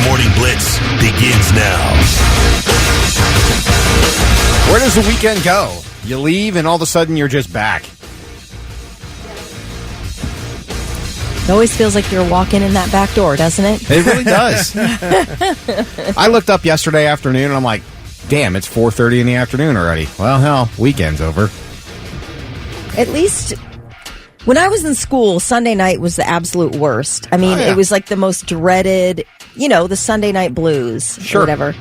Morning Blitz begins now. Where does the weekend go? You leave and all of a sudden you're just back. It always feels like you're walking in that back door, doesn't it? It really does. I looked up yesterday afternoon and I'm like, damn, it's 4:30 in the afternoon already. Well, hell, weekend's over. At least when I was in school, Sunday night was the absolute worst. I mean, It was like the most dreaded, the Sunday night blues or whatever.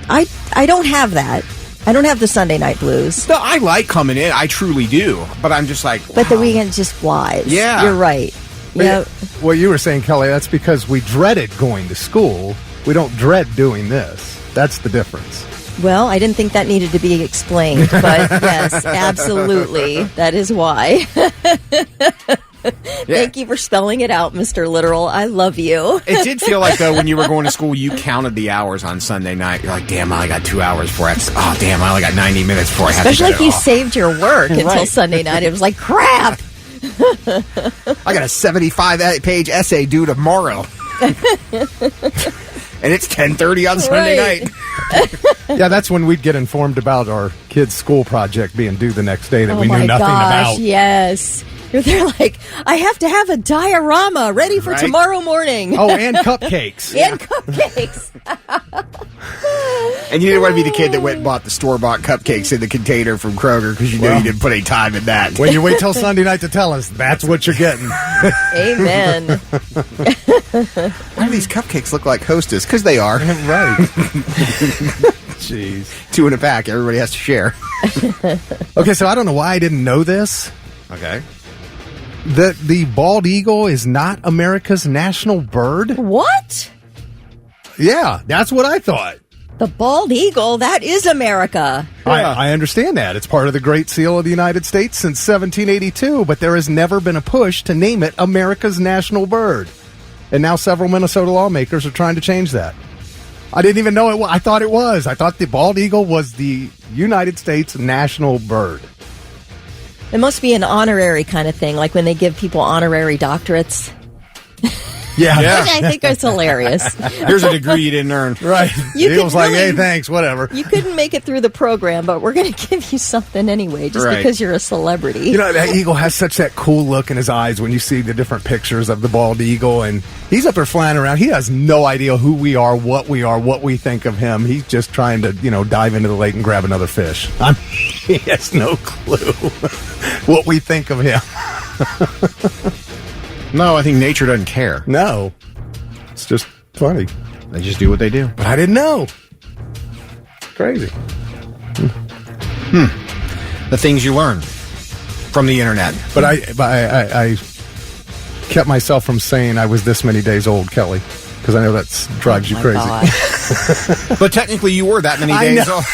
I don't have that. I don't have the Sunday night blues. No, I like coming in. I truly do. But I'm just like, wow. But the weekend just flies. Yeah. You're right. Yeah. Well, you were saying, Kelly, that's because we dreaded going to school. We don't dread doing this. That's the difference. Well, I didn't think that needed to be explained, but yes, absolutely. That is why. Thank you for spelling it out, Mr. Literal. I love you. It did feel like, though, when you were going to school, you counted the hours on Sunday night. You're like, damn, I only got 2 hours before I have to... Oh, damn, I only got 90 minutes before I have to... Especially if you saved your work until Sunday night. It was like, crap! I got a 75-page essay due tomorrow. And it's 10:30 on Sunday night. Yeah, that's when we'd get informed about our kids' school project being due the next day that we knew nothing about. Yes. They're like, I have to have a diorama ready for tomorrow morning. Oh, and cupcakes. And cupcakes. And you didn't want to be the kid that went and bought the store-bought cupcakes in the container from Kroger because you know you didn't put any time in that. When you wait till Sunday night to tell us, that's what you're getting. Amen. Why do these cupcakes look like Hostess? Because they are. Right. Jeez. 2 in a pack. Everybody has to share. Okay, so I don't know why I didn't know this. Okay. The bald eagle is not America's national bird? What? Yeah, that's what I thought. The bald eagle, that is America. I understand that. It's part of the Great Seal of the United States since 1782, but there has never been a push to name it America's national bird. And now several Minnesota lawmakers are trying to change that. I didn't even know it. I thought it was. I thought the bald eagle was the United States national bird. It must be an honorary kind of thing, like when they give people honorary doctorates. Yeah. Which I think is hilarious. Here's a degree you didn't earn. Right. The eagle's like, hey, thanks, whatever. You couldn't make it through the program, but we're going to give you something anyway, just because you're a celebrity. That eagle has such that cool look in his eyes when you see the different pictures of the bald eagle, and he's up there flying around. He has no idea who we are, what we think of him. He's just trying to, dive into the lake and grab another fish. He has no clue what we think of him. No, I think nature doesn't care. No. It's just funny. They just do what they do. But I didn't know. Crazy. The things you learn from the internet. But I kept myself from saying I was this many days old, Kelly, because I know that drives you crazy. But technically you were that many days old.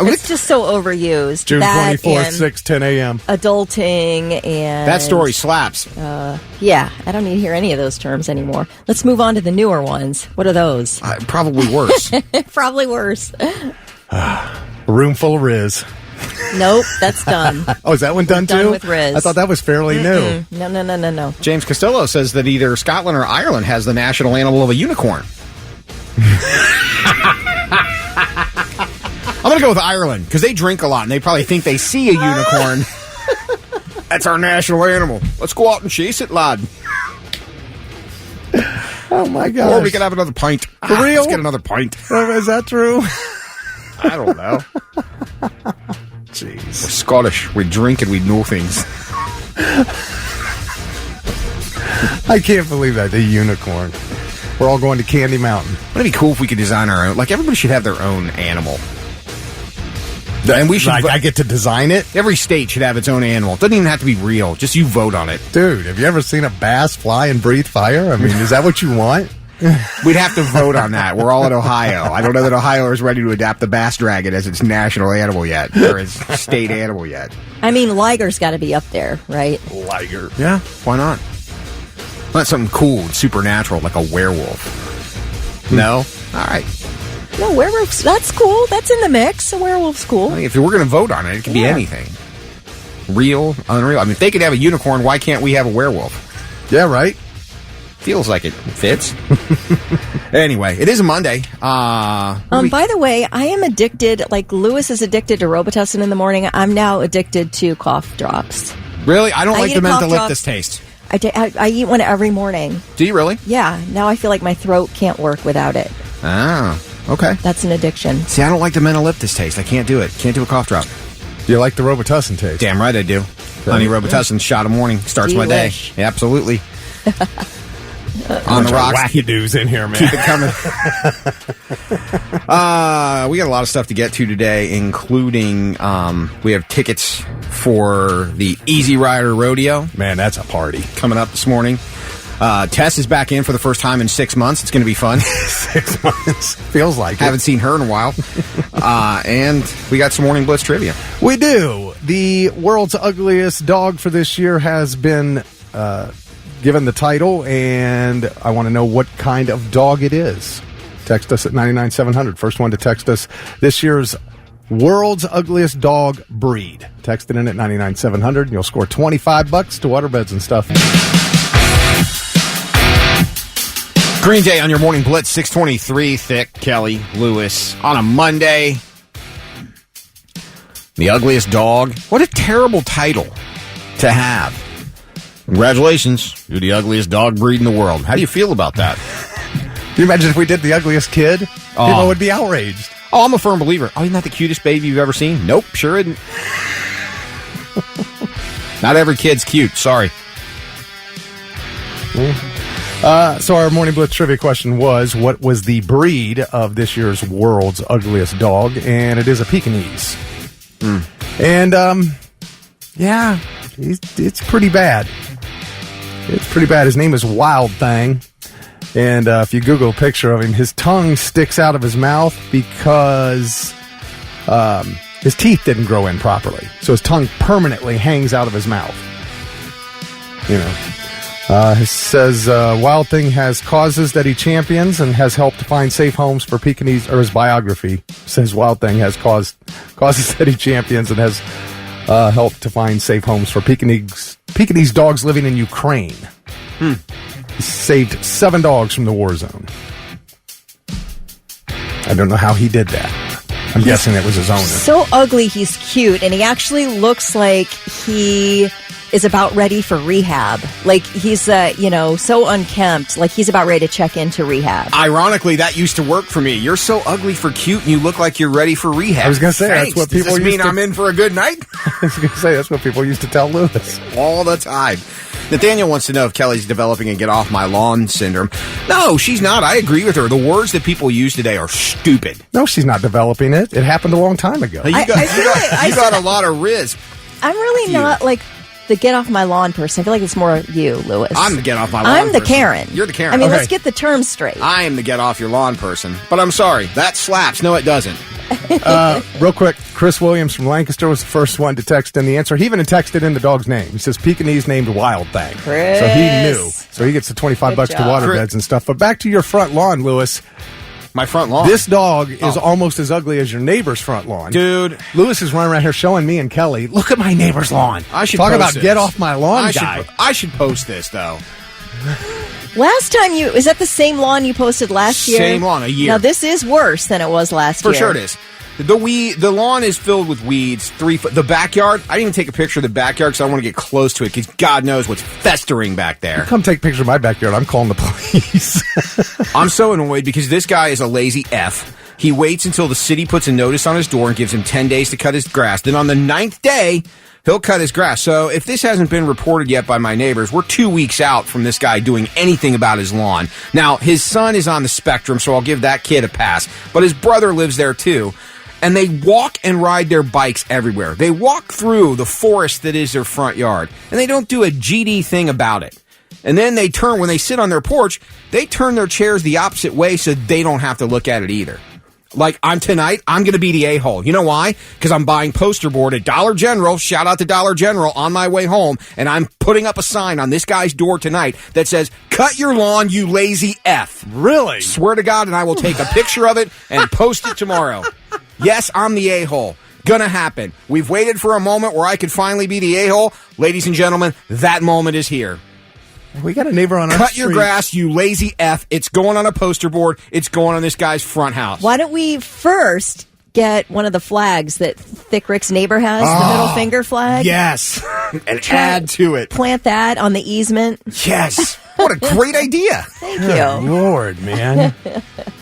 It's just so overused. June 24th, 6:10 a.m. Adulting and... That story slaps. Yeah, I don't need to hear any of those terms anymore. Let's move on to the newer ones. What are those? Probably worse. Probably worse. A room full of Riz. Nope, that's done. Oh, is that one done too? Done with Riz. I thought that was fairly new. No. James Costello says that either Scotland or Ireland has the national animal of a unicorn. I'm going to go with Ireland, because they drink a lot, and they probably think they see a unicorn. That's our national animal. Let's go out and chase it, lad. Oh, my God. Or we can have another pint. For real? Let's get another pint. Is that true? I don't know. Jeez. We're Scottish. We drink and we know things. I can't believe that. The unicorn. We're all going to Candy Mountain. Wouldn't it be cool if we could design our own? Like, everybody should have their own animal. And we should. I get to design it? Every state should have its own animal. It doesn't even have to be real. Just you vote on it. Dude, have you ever seen a bass fly and breathe fire? I mean, is that what you want? We'd have to vote on that. We're all in Ohio. I don't know that Ohio is ready to adopt the bass dragon as its national animal yet, or its state animal yet. I mean, Liger's got to be up there, right? Liger. Yeah, why not? Not something cool and supernatural like a werewolf. No? All right. No, werewolves, that's cool. That's in the mix. A werewolf's cool. I mean, if we're going to vote on it, it can be anything. Real, unreal. I mean, if they could have a unicorn, why can't we have a werewolf? Yeah, right. Feels like it fits. Anyway, it is a Monday. By the way, I am addicted, like Lewis is addicted to Robitussin in the morning. I'm now addicted to cough drops. Really? I don't like eat the a cough mentholyptus taste. I eat one every morning. Do you really? Yeah. Now I feel like my throat can't work without it. Ah, okay. That's an addiction. See, I don't like the mentholyptus taste. I can't do it. Can't do a cough drop. Do you like the Robitussin taste? Damn right I do. Honey Robitussin, shot a morning, starts my day. Delish. Yeah, absolutely. On the rocks. Wackadoos in here, man. Keep it coming. We got a lot of stuff to get to today, including we have tickets for the Easy Rider Rodeo. Man, that's a party. Coming up this morning. Tess is back in for the first time in 6 months. It's going to be fun. 6 months. Feels like Haven't seen her in a while. And we got some Morning Blitz trivia. We do. The world's ugliest dog for this year has been given the title, and I want to know what kind of dog it is. Text us at 99700. First one to text us this year's world's ugliest dog breed. Text it in at 99700, and you'll score $25 to waterbeds and stuff. Green Day on your Morning Blitz, 623, Thick, Kelly, Lewis, on a Monday. The ugliest dog. What a terrible title to have. Congratulations, you're the ugliest dog breed in the world. How do you feel about that? Can you imagine if we did the ugliest kid? People would be outraged. Oh, I'm a firm believer. Oh, isn't that the cutest baby you've ever seen? Nope, sure isn't. Not every kid's cute, sorry. So our Morning Blitz trivia question was, what was the breed of this year's world's ugliest dog? And it is a Pekingese. And, yeah, it's pretty bad. It's pretty bad. His name is Wild Thing. And if you Google a picture of him, his tongue sticks out of his mouth because his teeth didn't grow in properly. So his tongue permanently hangs out of his mouth. You know. It says Wild Thing has causes that he champions and has helped to find safe homes for Pekingese, or his biography says Wild Thing has causes that he champions and has helped to find safe homes for Pekingese dogs living in Ukraine. He saved 7 dogs from the war zone. I don't know how he did that. I'm guessing it was his owner. So ugly, he's cute, and he actually looks like he is about ready for rehab. Like he's, so unkempt. Like he's about ready to check into rehab. Ironically, that used to work for me. You're so ugly for cute, and you look like you're ready for rehab. I was going to say, Thanks. that's what people Does this used mean to... I'm in for a good night? I was going to say, that's what people used to tell Lewis. All the time. Nathaniel wants to know if Kelly's developing a get off my lawn syndrome. No, she's not. I agree with her. The words that people use today are stupid. No, she's not developing it. It happened a long time ago. You got a lot of riz. I'm really not like the get off my lawn person. I feel like it's more you, Lewis. I'm the get off my lawn I'm the person. Karen. You're the Karen. I mean, Okay. let's get the terms straight. I am the get off your lawn person. But I'm sorry. That slaps. No, it doesn't. Real quick, Chris Williams from Lancaster was the first one to text in the answer. He even texted in the dog's name. He says Pekingese named Wild Thing. Chris. So he knew. So he gets the $25 to job. waterbeds and stuff. But back to your front lawn, Lewis. My front lawn. This dog is almost as ugly as your neighbor's front lawn. Dude. Lewis is running around here showing me and Kelly, look at my neighbor's lawn. I should Talk post about this. get off my lawn guy. I should post this, though. Last time is that the same lawn you posted last year? Same lawn, a year. Now this is worse than it was last year. For sure it is. The lawn is filled with weeds. 3 foot. The backyard. I didn't even take a picture of the backyard because I don't want to get close to it because God knows what's festering back there. Come take a picture of my backyard. I'm calling the police. I'm so annoyed because this guy is a lazy F. He waits until the city puts a notice on his door and gives him 10 days to cut his grass. Then on the 9th day, he'll cut his grass. So if this hasn't been reported yet by my neighbors, we're 2 weeks out from this guy doing anything about his lawn. Now, his son is on the spectrum, so I'll give that kid a pass. But his brother lives there too. And they walk and ride their bikes everywhere. They walk through the forest that is their front yard. And they don't do a GD thing about it. And then they turn, when they sit on their porch, they turn their chairs the opposite way so they don't have to look at it either. Like, I'm going to be the a-hole. You know why? Because I'm buying poster board at Dollar General, shout out to Dollar General, on my way home, and I'm putting up a sign on this guy's door tonight that says, cut your lawn, you lazy F. Really? Swear to God, and I will take a picture of it and post it tomorrow. Yes, I'm the a-hole. Gonna happen. We've waited for a moment where I could finally be the a-hole. Ladies and gentlemen, that moment is here. We got a neighbor on our Cut street. your grass, you lazy F. It's going on a poster board. It's going on this guy's front house. Why don't we first get one of the flags that Thick Rick's neighbor has, the middle finger flag? Yes. And add to it. Plant that on the easement. Yes. What a great idea. Thank Good you. Lord, man.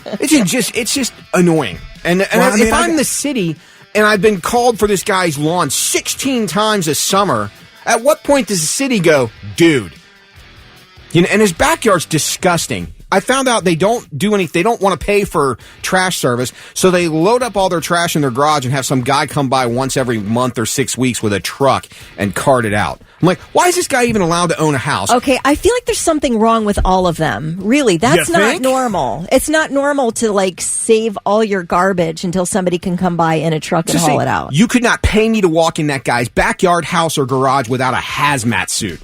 It's just annoying. And if I'm the city and I've been called for this guy's lawn 16 times this summer, at what point does the city go, dude? And his backyard's disgusting. I found out they don't do anything. They don't want to pay for trash service, so they load up all their trash in their garage and have some guy come by once every month or 6 weeks with a truck and cart it out. I'm like, why is this guy even allowed to own a house? Okay, I feel like there's something wrong with all of them. Really, that's You not think? normal. It's not normal to like save all your garbage until somebody can come by in a truck and haul it out. You could not pay me to walk in that guy's backyard, house, or garage without a hazmat suit.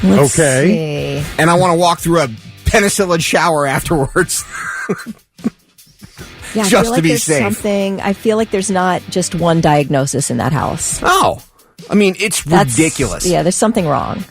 Let's Okay. see. And I want to walk through a penicillin shower afterwards. Yeah, I Just feel like to be there's safe. something. I feel like there's not just one diagnosis in that house. Oh. I mean, it's ridiculous. Yeah, there's something wrong.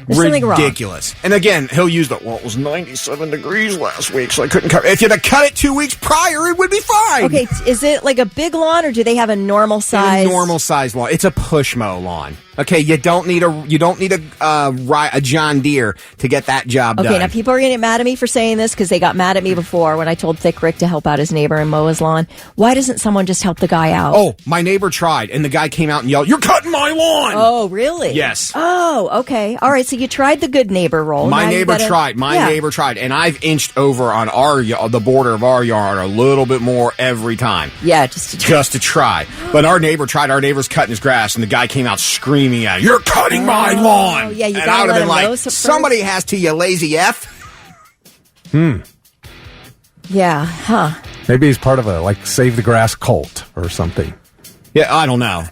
There's something wrong. Ridiculous. And again, he'll use the, well, it was 97 degrees last week, so I couldn't cut. If you'd have cut it 2 weeks prior, it would be fine. Okay, is it like a big lawn or do they have a normal size? A normal size lawn. It's a push mow lawn. Okay, you don't need a John Deere to get that job done. Okay, now people are going to get mad at me for saying this because they got mad at me before when I told Thick Rick to help out his neighbor and mow his lawn. Why doesn't someone just help the guy out? Oh, my neighbor tried, and the guy came out and yelled, "You're cutting my lawn!" Oh, really? Yes. Oh, okay. All right, so you tried the good neighbor role. My Now you neighbor gotta- tried. My Yeah. neighbor tried, and I've inched over on the border of our yard a little bit more every time. Yeah, just Just to try. But our neighbor tried. Our neighbor's cutting his grass, and the guy came out screaming at him, "You're cutting my lawn!" yeah, you and gotta I would have let been him like, know first. "Somebody has to, you lazy F." Yeah, huh. Maybe he's part of a, like, Save the Grass cult or something. Yeah, I don't know.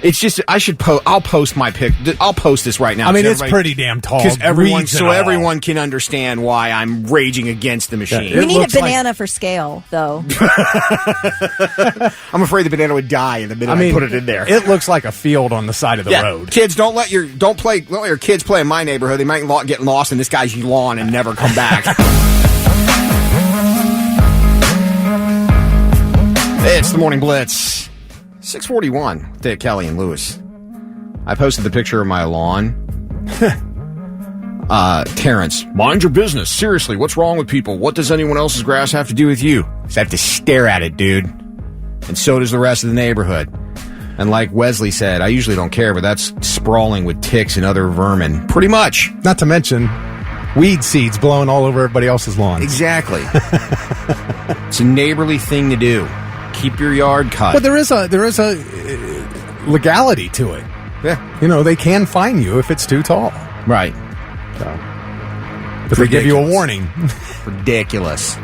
It's just I should post. I'll post my pic. I'll post this right now. I mean, so it's pretty damn tall. because weeds and all. everyone can understand why I'm raging against the machine. Yeah, We need a looks like- banana for scale, though. I'm afraid the banana would die in the minute I put it in there. It looks like a field on the side of the road. Kids, don't let your kids play in my neighborhood. They might get lost in this guy's lawn and never come back. It's the Morning Blitz. 641, Dick, Kelly, and Lewis. I posted the picture of my lawn. Terrence, mind your business. Seriously, what's wrong with people? What does anyone else's grass have to do with you? I have to stare at it, dude. And so does the rest of the neighborhood. And like Wesley said, I usually don't care, but that's sprawling with ticks and other vermin. Pretty much. Not to mention weed seeds blowing all over everybody else's lawn. Exactly. It's a neighborly thing to do. Keep your yard cut. But there is a legality to it. Yeah. You know, they can fine you if it's too tall. Right. But they give you a warning. Ridiculous.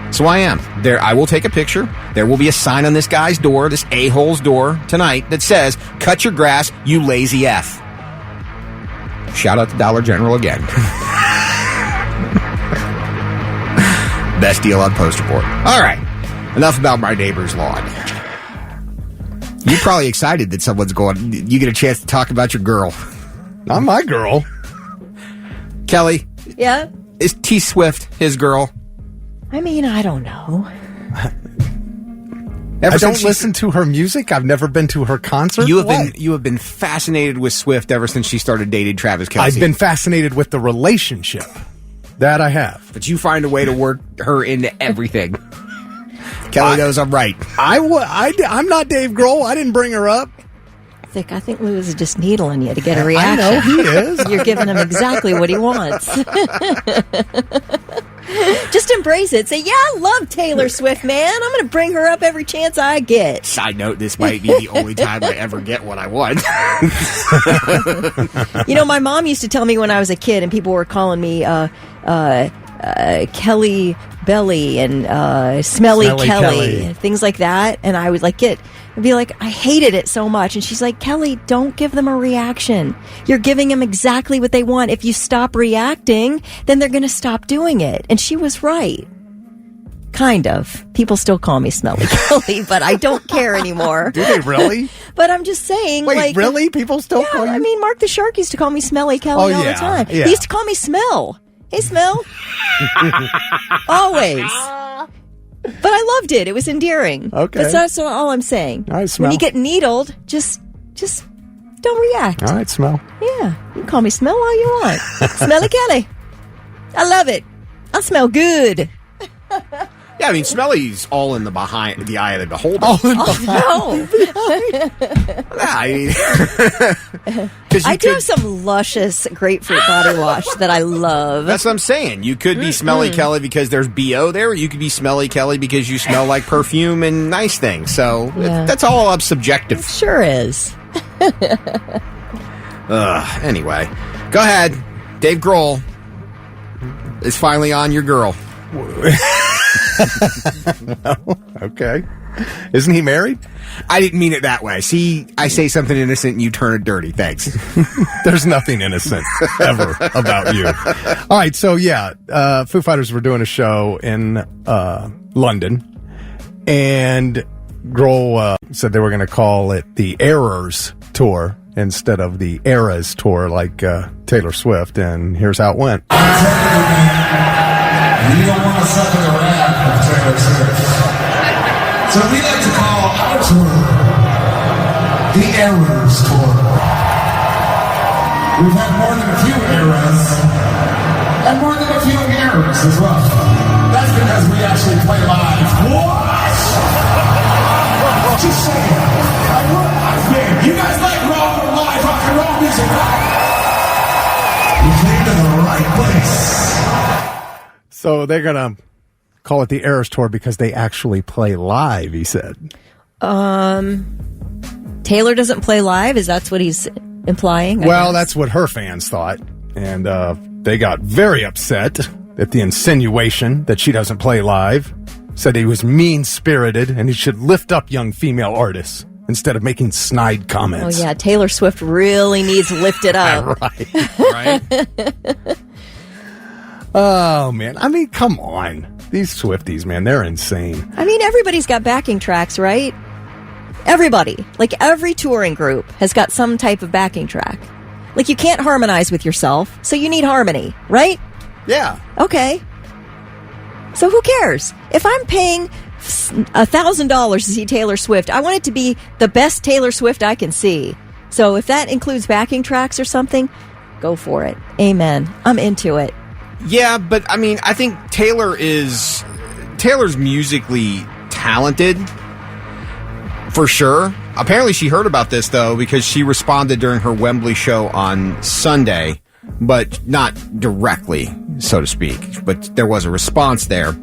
So I am. I will take a picture. There will be a sign on this guy's door, this a-hole's door, tonight that says, "Cut your grass, you lazy F." Shout out to Dollar General again. Best deal on poster board. All right. Enough about my neighbor's lawn. You're probably excited that someone's going, you get a chance to talk about your girl. Not my girl. Kelly, Yeah? is T Swift his girl? I mean, I don't know. I don't listen to her music. I've never been to her concert. You have been fascinated with Swift ever since she started dating Travis Kelce. I've been fascinated with the relationship. That I have. But you find a way to work her into everything. Kelly knows I'm right. I'm not Dave Grohl. I didn't bring her up. I think Lewis is just needling you to get a reaction. I know he is. You're giving him exactly what he wants. Just embrace it. Say, yeah, I love Taylor Swift, man. I'm going to bring her up every chance I get. Side note, this might be the only time I ever get what I want. You know, my mom used to tell me when I was a kid and people were calling me Kelly Belly and Smelly Kelly and things like that. And I would I'd be like, I hated it so much. And she's like, Kelly, don't give them a reaction. You're giving them exactly what they want. If you stop reacting, then they're going to stop doing it. And she was right. Kind of. People still call me Smelly Kelly, but I don't care anymore. Do they really? But I'm just saying. Wait, really? People still call you? I mean, Mark the Shark used to call me Smelly Kelly all the time. Yeah. He used to call me Smell. Hey, Smell. Always. But I loved it. It was endearing. Okay. But that's all I'm saying. All right, Smell. When you get needled, just don't react. All right, Smell. Yeah. You can call me Smell all you want. Smelly Kelly. I love it. I smell good. Yeah, I mean, Smelly's all in the eye of the beholder. No. I do have some luscious grapefruit body wash that I love. That's what I'm saying. You could be Smelly Kelly because there's BO there, or you could be Smelly Kelly because you smell like perfume and nice things. So that's all up subjective. It sure is. Anyway, go ahead. Dave Grohl is finally on your girl. Well, okay. Isn't he married? I didn't mean it that way. See, I say something innocent and you turn it dirty. Thanks. There's nothing innocent ever about you. All right, so Foo Fighters were doing a show in London, and Grohl said they were going to call it the Errors Tour instead of the Eras Tour like Taylor Swift, and here's how it went. We don't want to suffer the wrath of Taylor Swift. So we like to call our tour the Errors Tour. We've had more than a few eras and more than a few errors as well. That's because we actually play live. What? Just saying. Like, we're live band. You guys like live rock and roll music, right? You came to the right place. So they're going to call it the Eras Tour because they actually play live, he said. Taylor doesn't play live? Is that what he's implying? Well, that's what her fans thought. And they got very upset at the insinuation that she doesn't play live. Said he was mean-spirited and he should lift up young female artists instead of making snide comments. Oh, yeah. Taylor Swift really needs lifted up. Right. Oh, man. I mean, come on. These Swifties, man, they're insane. I mean, everybody's got backing tracks, right? Everybody. Like, every touring group has got some type of backing track. Like, you can't harmonize with yourself, so you need harmony, right? Yeah. Okay. So who cares? If I'm paying $1,000 to see Taylor Swift, I want it to be the best Taylor Swift I can see. So if that includes backing tracks or something, go for it. Amen. I'm into it. Yeah, but I mean, I think Taylor's musically talented, for sure. Apparently she heard about this, though, because she responded during her Wembley show on Sunday, but not directly, so to speak. But there was a response there.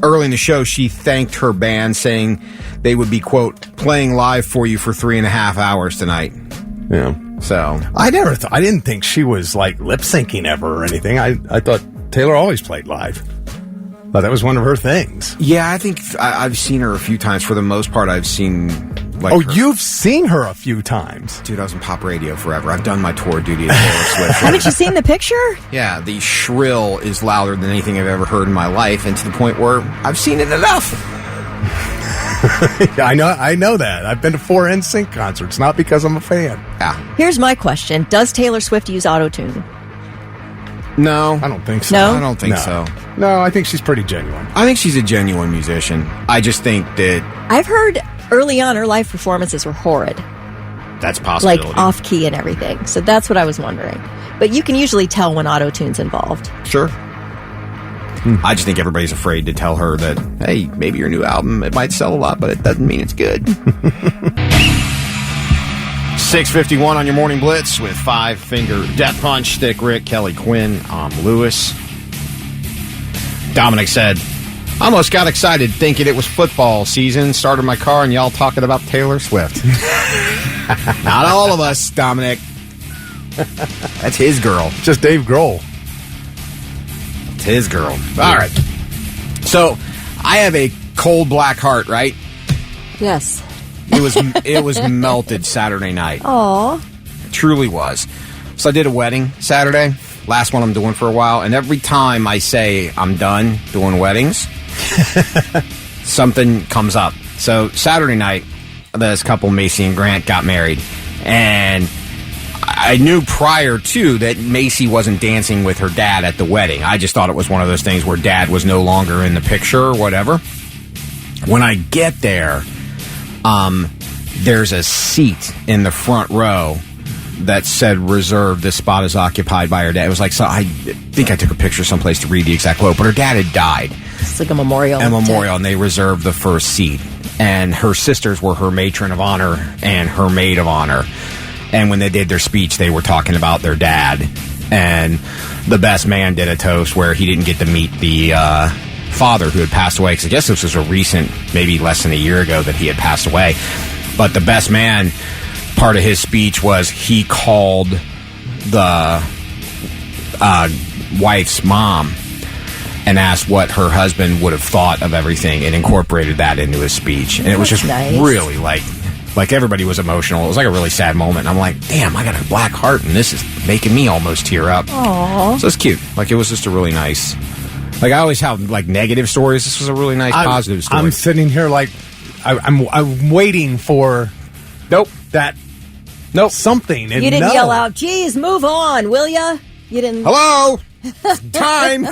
Early in the show, she thanked her band, saying they would be, quote, playing live for you for 3.5 hours tonight. Yeah. So I didn't think she was like lip syncing ever or anything. I thought Taylor always played live. But that was one of her things. yeah, I think I've seen her a few times. For the most part, I've seen like. Oh, her. you've seen her a few times. Dude, I was in pop radio forever. I've done my tour duty at Taylor Swift. Haven't you seen the picture? Yeah, the shrill is louder than anything I've ever heard in my life, and to the point where I've seen it enough. I know that. I've been to 4 NSYNC concerts, not because I'm a fan. Yeah. Here's my question. Does Taylor Swift use autotune? No. I don't think so. No? I don't think so. No, I think she's pretty genuine. I think she's a genuine musician. I just think that I've heard early on her live performances were horrid. that's a Like possibility. off key and everything. So that's what I was wondering. But you can usually tell when autotune's involved. Sure. I just think everybody's afraid to tell her that, hey, maybe your new album, it might sell a lot, but it doesn't mean it's good. 6:51 on your Morning Blitz with Five Finger Death Punch, Stick Rick, Kelly Quinn, Lewis. Dominic said, almost got excited thinking it was football season, started my car and y'all talking about Taylor Swift. Not all of us, Dominic. That's his girl. Just Dave Grohl. It's his girl. All right. So, I have a cold black heart, right? Yes. It was melted Saturday night. Aw. It truly was. So I did a wedding Saturday. last one I'm doing for a while, and every time I say I'm done doing weddings, something comes up. So Saturday night, this couple, Macy and Grant, got married, and I knew prior to that Macy wasn't dancing with her dad at the wedding. I just thought it was one of those things where dad was no longer in the picture or whatever. When I get there, there's a seat in the front row that said reserved. This spot is occupied by her dad. It was like, so I think I took a picture someplace to read the exact quote, but her dad had died. It's like a memorial. And they reserved the first seat. And her sisters were her matron of honor and her maid of honor. And when they did their speech, they were talking about their dad. And the best man did a toast where he didn't get to meet the father who had passed away. Because I guess this was a recent, maybe less than a year ago that he had passed away. But the best man, part of his speech was he called the wife's mom and asked what her husband would have thought of everything and incorporated that into his speech. And it was just nice. Really like everybody was emotional. It was like a really sad moment. And I'm like, damn, I got a black heart and this is making me almost tear up. Aww. So it's cute. Like it was just a really nice, like I always have like negative stories. This was a really nice positive story. I'm sitting here like I'm waiting for something. And you didn't yell out, geez, move on, will ya? You didn't. Hello? Time.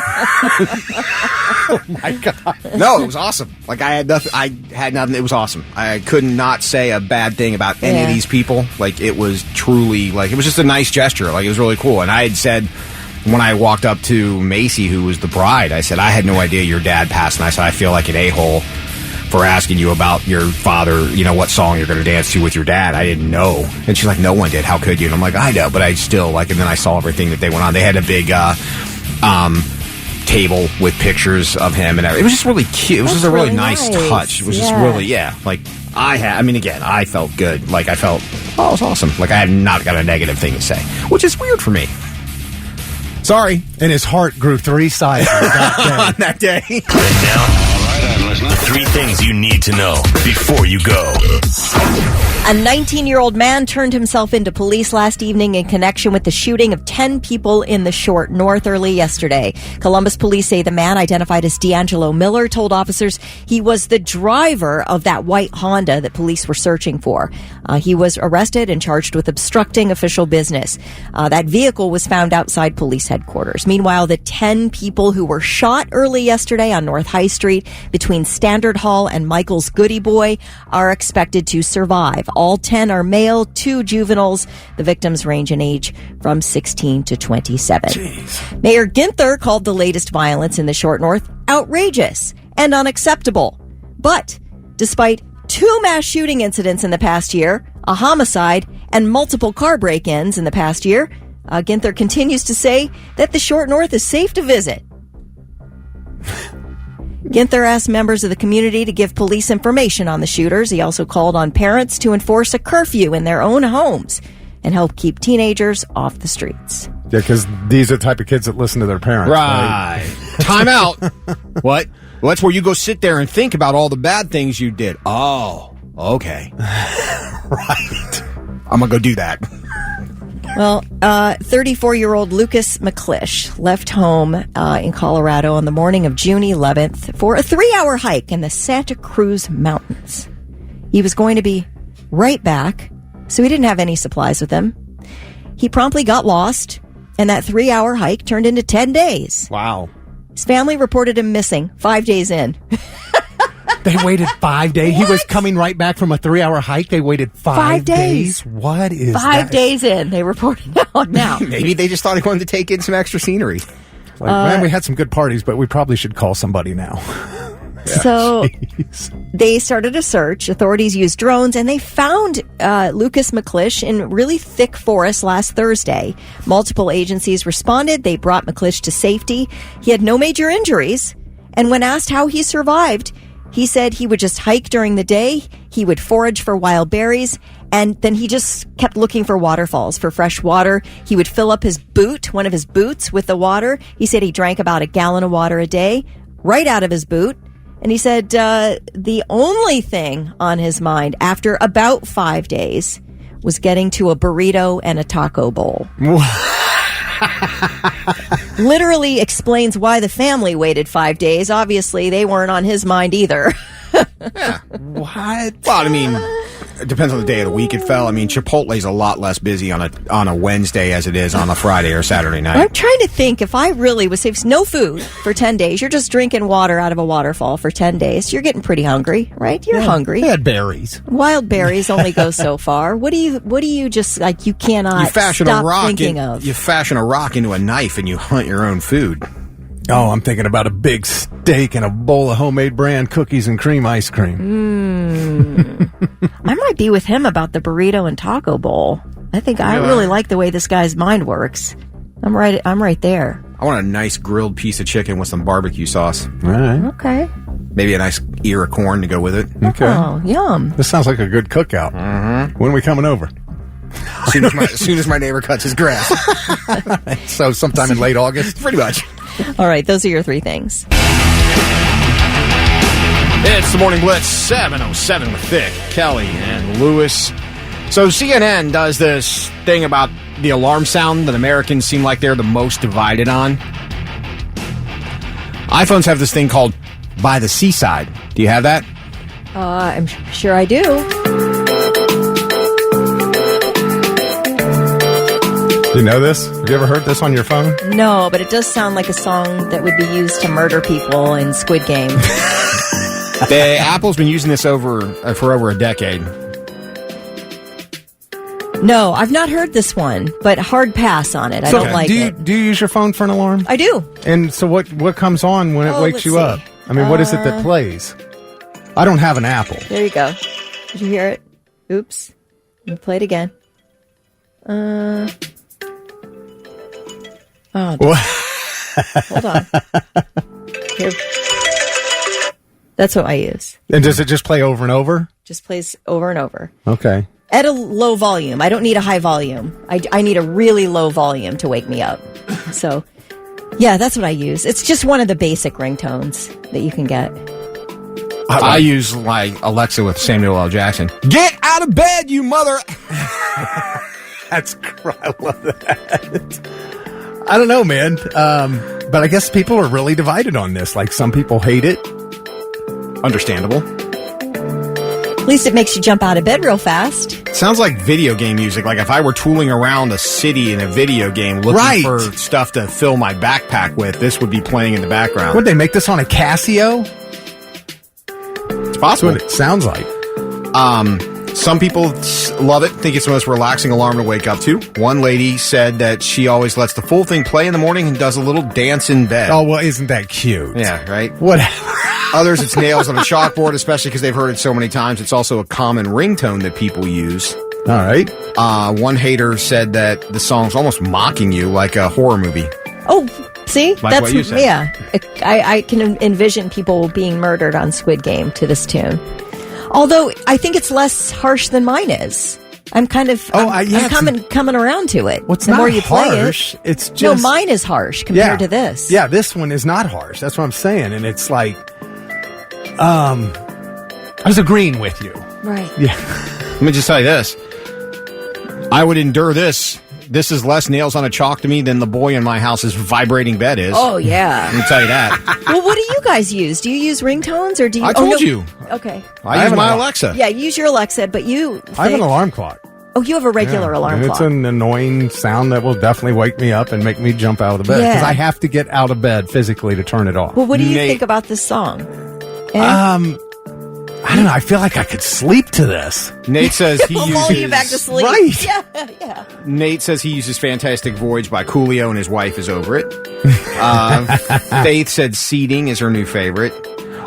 Oh my God. No, it was awesome. Like I had nothing. It was awesome. I could not say a bad thing about any of these people. Like it was truly it was just a nice gesture. Like it was really cool. And I had said when I walked up to Macy, who was the bride, I said, I had no idea your dad passed. And I said, I feel like an a-hole for asking you about your father, what song you're going to dance to with your dad. I didn't know. And she's like, no one did. How could you? And I'm like, I know, but I still and then I saw everything that they went on. They had a big table with pictures of him and everything. It was just really cute. It was just a really nice touch. It was just really, I felt good. Like I felt, it was awesome. Like I had not got a negative thing to say, which is weird for me. Sorry. And his heart grew 3 sizes on that day. And now, the 3 things you need to know before you go. A 19-year-old man turned himself into police last evening in connection with the shooting of 10 people in the Short North early yesterday. Columbus police say the man, identified as D'Angelo Miller, told officers he was the driver of that white Honda that police were searching for. He was arrested and charged with obstructing official business. That vehicle was found outside police headquarters. Meanwhile, the 10 people who were shot early yesterday on North High Street between Standard Hall and Michael's Goody Boy are expected to survive. All 10 are male, 2 juveniles. The victims range in age from 16 to 27. Jeez. Mayor Ginther called the latest violence in the Short North outrageous and unacceptable. But despite 2 mass shooting incidents in the past year, a homicide, and multiple car break-ins in the past year, Ginther continues to say that the Short North is safe to visit. Ginther asked members of the community to give police information on the shooters. He also called on parents to enforce a curfew in their own homes and help keep teenagers off the streets. Yeah, because these are the type of kids that listen to their parents. Right. Time out. What? Well, that's where you go sit there and think about all the bad things you did. Oh, okay. Right. I'm going to go do that. Well, 34-year-old Lucas McClish left home in Colorado on the morning of June 11th for a 3-hour hike in the Santa Cruz Mountains. He was going to be right back, so he didn't have any supplies with him. He promptly got lost, and that 3-hour hike turned into 10 days. Wow. His family reported him missing 5 days in. They waited 5 days. What? He was coming right back from a 3-hour hike. They waited 5 days. What is 5 days in, they reported out now. Maybe they just thought he wanted to take in some extra scenery. Man, we had some good parties, but we probably should call somebody now. So they started a search. Authorities used drones, and they found Lucas McClish in really thick forest last Thursday. Multiple agencies responded. They brought McClish to safety. He had no major injuries. And when asked how he survived, he said he would just hike during the day, he would forage for wild berries, and then he just kept looking for waterfalls, for fresh water. He would fill up his boot, one of his boots, with the water. He said he drank about a gallon of water a day, right out of his boot. And he said the only thing on his mind after about 5 days was getting to a burrito and a taco bowl. Literally explains why the family waited 5 days. Obviously, they weren't on his mind either. What? Well, I mean, it depends on the day of the week it fell. I mean, Chipotle's a lot less busy on a Wednesday as it is on a Friday or Saturday night. I'm trying to think, if I really was safe, no food for 10 days, you're just drinking water out of a waterfall for 10 days. You're getting pretty hungry, right? You're hungry. They had berries. Wild berries only go so far. What do you just, like, you cannot stop thinking of? You fashion a rock into a knife and you hunt your own food. Oh, I'm thinking about a big steak and a bowl of homemade brand cookies and cream ice cream. I might be with him about the burrito and taco bowl. I think I really like the way this guy's mind works. I'm right there. I want a nice grilled piece of chicken with some barbecue sauce. All right. Okay. Maybe a nice ear of corn to go with it. Okay. Oh, yum. This sounds like a good cookout. Mm-hmm. When are we coming over? As soon as my neighbor cuts his grass. So sometime in late August? Pretty much. All right, those are your 3 things. It's the Morning Blitz, 7:07 with Vic, Kelly, and Lewis. So CNN does this thing about the alarm sound that Americans seem like they're the most divided on. iPhones have this thing called By the Seaside. Do you have that? I'm sure I do. Do you know this? Have you ever heard this on your phone? No, but it does sound like a song that would be used to murder people in Squid Game. Apple's been using this for over a decade. No, I've not heard this one, but hard pass on it. I don't like it. Do you use your phone for an alarm? I do. And so what comes on when it wakes you up? I mean, what is it that plays? I don't have an Apple. There you go. Did you hear it? Oops. Let me play it again. Hold on. Here. That's what I use. And does it just play over and over? Just plays over and over. Okay. At a low volume. I don't need a high volume. I need a really low volume to wake me up. So, yeah, that's what I use. It's just one of the basic ringtones that you can get. I use like Alexa with Samuel L. Jackson. Get out of bed, you mother! That's I love that. I don't know, man. But I guess people are really divided on this. Like, some people hate it. Understandable. At least it makes you jump out of bed real fast. Sounds like video game music. Like if I were tooling around a city in a video game looking for stuff to fill my backpack with, this would be playing in the background. Would they make this on a Casio? It's possible. That's what it sounds like. Some people love it, think it's the most relaxing alarm to wake up to. One lady said that she always lets the full thing play in the morning and does a little dance in bed. Oh, well, isn't that cute? Yeah, right? Whatever. Others, it's nails on a chalkboard, especially because they've heard it so many times. It's also a common ringtone that people use. All right. One hater said that the song's almost mocking you like a horror movie. Oh, see? Like what you said. Yeah. I can envision people being murdered on Squid Game to this tune. Although, I think it's less harsh than mine is. I'm kind of I'm coming around to it. What's the not more you harsh, play it, it's just... No, mine is harsh compared to this. Yeah, this one is not harsh. That's what I'm saying. And it's like... I was agreeing with you. Right. Yeah. Let me just tell you this. I would endure this. This is less nails on a chalk to me than the boy in my house's vibrating bed is. Oh, yeah. Let me tell you that. Well, what do you guys use? Do you use ringtones or do you... I told you. Okay. I use my Alexa. Yeah, use your Alexa, but you... I have an alarm clock. Oh, you have a regular alarm and clock. It's an annoying sound that will definitely wake me up and make me jump out of the bed. Because I have to get out of bed physically to turn it off. Well, what do you think about this song? I don't know. I feel like I could sleep to this. Nate says he We'll uses... lull you back to sleep. Right. Yeah. Nate says he uses Fantastic Voyage by Coolio and his wife is over it. Faith said Seeding is her new favorite.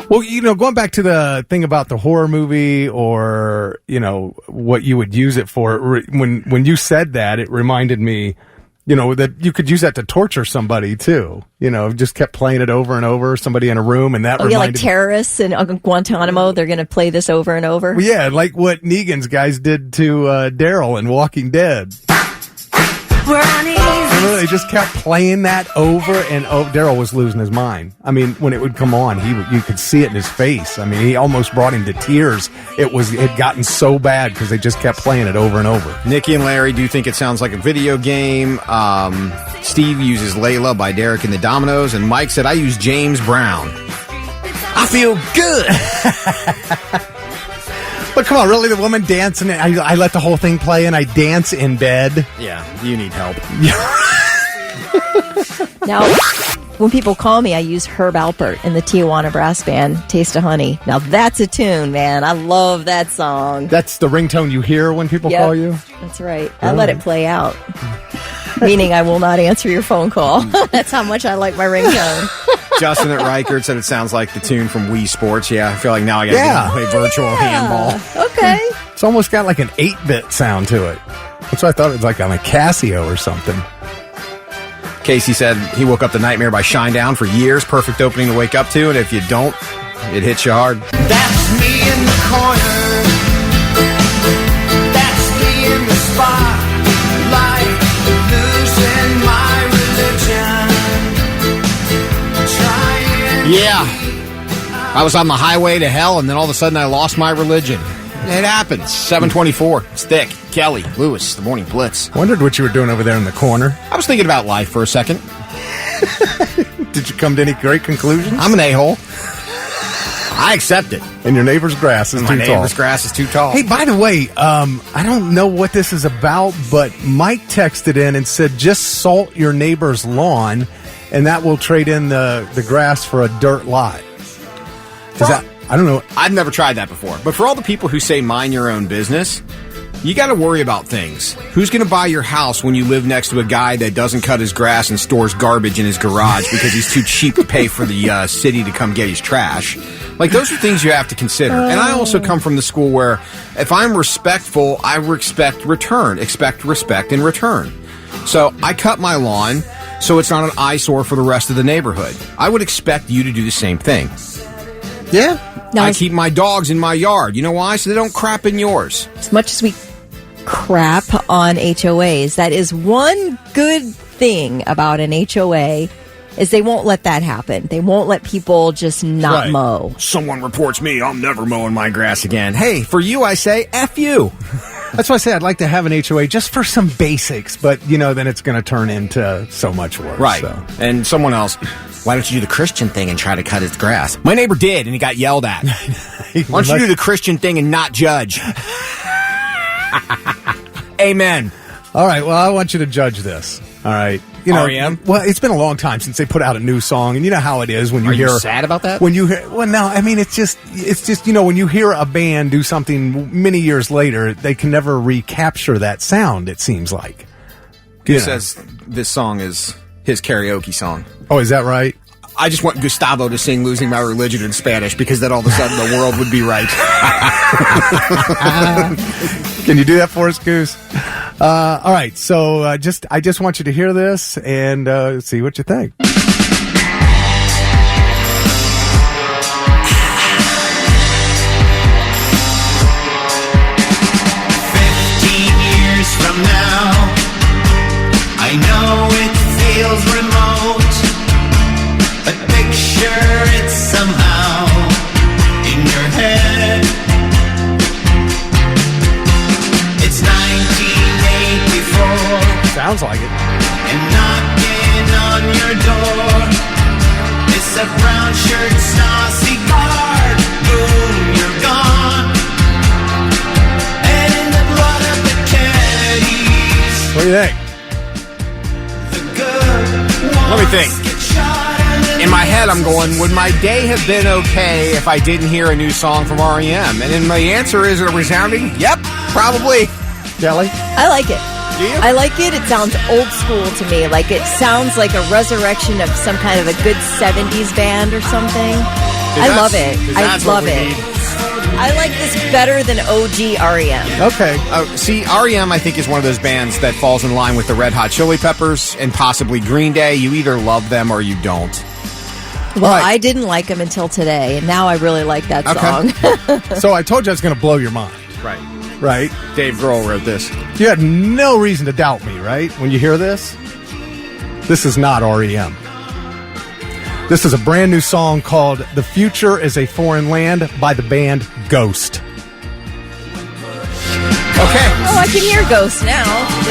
Well, going back to the thing about the horror movie or, what you would use it for, when you said that, it reminded me, that you could use that to torture somebody too. Just kept playing it over and over, somebody in a room, and that reminded like terrorists in Guantanamo, they're going to play this over and over? Well, yeah, like what Negan's guys did to Daryl in Walking Dead. Remember, they just kept playing that over and over. Daryl was losing his mind. I mean, when it would come on, you could see it in his face. I mean, he almost brought him to tears. It had gotten so bad because they just kept playing it over and over. Nikki and Larry do think it sounds like a video game. Steve uses Layla by Derek and the Dominoes, and Mike said, I use James Brown. I feel good. But come on, really, the woman dancing, I let the whole thing play and I dance in bed. Yeah, you need help. Now, when people call me, I use Herb Alpert in the Tijuana brass band, Taste of Honey. Now, that's a tune, man. I love that song. That's the ringtone you hear when people call you? That's right. I let it play out. Meaning I will not answer your phone call. That's how much I like my ringtone. Justin at Reichert said it sounds like the tune from Wii Sports. Yeah, I feel like now I got to play virtual handball. Okay. It's almost got like an 8-bit sound to it. That's why I thought it was like on a Casio or something. Casey said he woke up to Nightmare by Shinedown for years. Perfect opening to wake up to, and if you don't, it hits you hard. That's me in the corner. That's me in the spotlight, losing my religion. Yeah. I was on the highway to hell, and then all of a sudden I lost my religion. It happens. 724. It's Thick, Kelly, Lewis, the Morning Blitz. Wondered what you were doing over there in the corner. I was thinking about life for a second. Did you come to any great conclusions? I'm an a-hole. I accept it. And your neighbor's grass is too tall. My neighbor's grass is too tall. Hey, by the way, I don't know what this is about, but Mike texted in and said, just salt your neighbor's lawn, and that will trade in the grass for a dirt lot. I don't know. I've never tried that before. But for all the people who say mind your own business, you got to worry about things. Who's going to buy your house when you live next to a guy that doesn't cut his grass and stores garbage in his garage because he's too cheap to pay for the city to come get his trash? Like, those are things you have to consider. And I also come from the school where if I'm respectful, I expect respect in return. So I cut my lawn so it's not an eyesore for the rest of the neighborhood. I would expect you to do the same thing. Yeah. I keep my dogs in my yard. You know why? So they don't crap in yours. As much as we crap on HOAs, that is one good thing about an HOA is they won't let that happen. They won't let people just not mow. Someone reports me, I'm never mowing my grass again. Hey, for you, I say, F you. That's why I say I'd like to have an HOA just for some basics, but, then it's going to turn into so much worse. Right. So. And someone else, why don't you do the Christian thing and try to cut his grass? My neighbor did, and he got yelled at. Why don't you do the Christian thing and not judge? Amen. All right, well, I want you to judge this. All right. R.E.M.? Well, it's been a long time since they put out a new song, and you know how it is when you hear. Are you sad about that? When you hear, well, no, I mean it's just when you hear a band do something many years later, they can never recapture that sound. It seems like. He says this song is his karaoke song. Oh, is that right? I just want Gustavo to sing "Losing My Religion" in Spanish because then all of a sudden the world would be right. Can you do that for us, Goose? All right, so I just want you to hear this and see what you think. 15 years from now, I know it feels remote, but picture it somehow in your head. It's 1984. Sounds like it. And knocking on your door, it's a brown shirt, Stasi guard. Boom, you're gone. And in the blood of the Kennedys, What do you think? the good Let me think. ones get shot and then In my head, I'm going, would my day have been okay if I didn't hear a new song from R.E.M.? And then my answer is a resounding, yep, probably. Kelly? I like it. Do you? I like it. It sounds old school to me. Like it sounds like a resurrection of some kind of a good 70s band or something. I love it. I love it. I like this better than OG REM. Okay. See, R.E.M., I think, is one of those bands that falls in line with the Red Hot Chili Peppers and possibly Green Day. You either love them or you don't. Well, Right. I didn't like them until today, and now I really like that song. So I told you I was going to blow your mind. Right. right? Dave Grohl wrote this. You had no reason to doubt me, right? When you hear this? This is not REM. This is a brand new song called The Future is a Foreign Land by the band Ghost. Okay. Oh, I can hear Ghost now.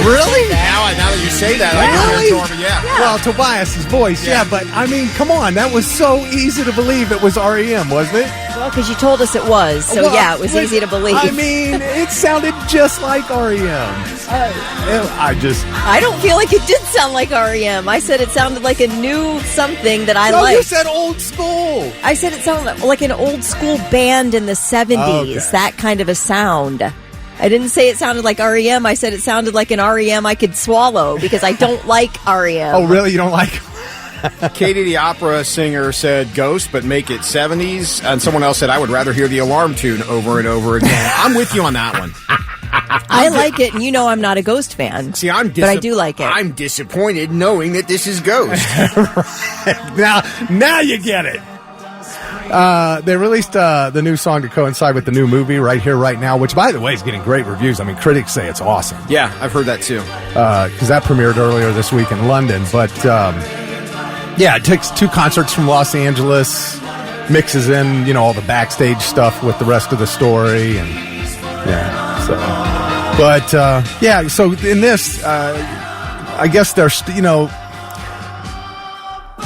Really? Now that you say that, Really? I can hear it, Well, Tobias's voice, yeah, but I mean, come on, that was so easy to believe it was REM, wasn't it? Well, because you told us it was, so Well, yeah, it was easy to believe. I mean, it sounded just like REM. I don't feel like it did sound like REM. I said it sounded like a new something that I No, liked. you said old school. I said it sounded like an old school band in the 70s, Okay. that kind of a sound. I didn't say it sounded like REM. I said it sounded like an REM I could swallow because I don't like REM. Oh, really? You don't like? Katie the opera singer said Ghost, but make it 70s. And someone else said, I would rather hear the alarm tune over and over again. I'm with you on that one. I like it, and you know I'm not a Ghost fan. See, but I do like it. I'm disappointed knowing that this is Ghost. Now you get it. They released the new song to coincide with the new movie Right Here, Right Now, which, by the way, is getting great reviews. I mean, critics say it's awesome. Yeah, I've heard that too. Because that premiered earlier this week in London. But, yeah, it takes two concerts from Los Angeles, mixes in, all the backstage stuff with the rest of the story. And, yeah, so. But, yeah, so in this, I guess there's,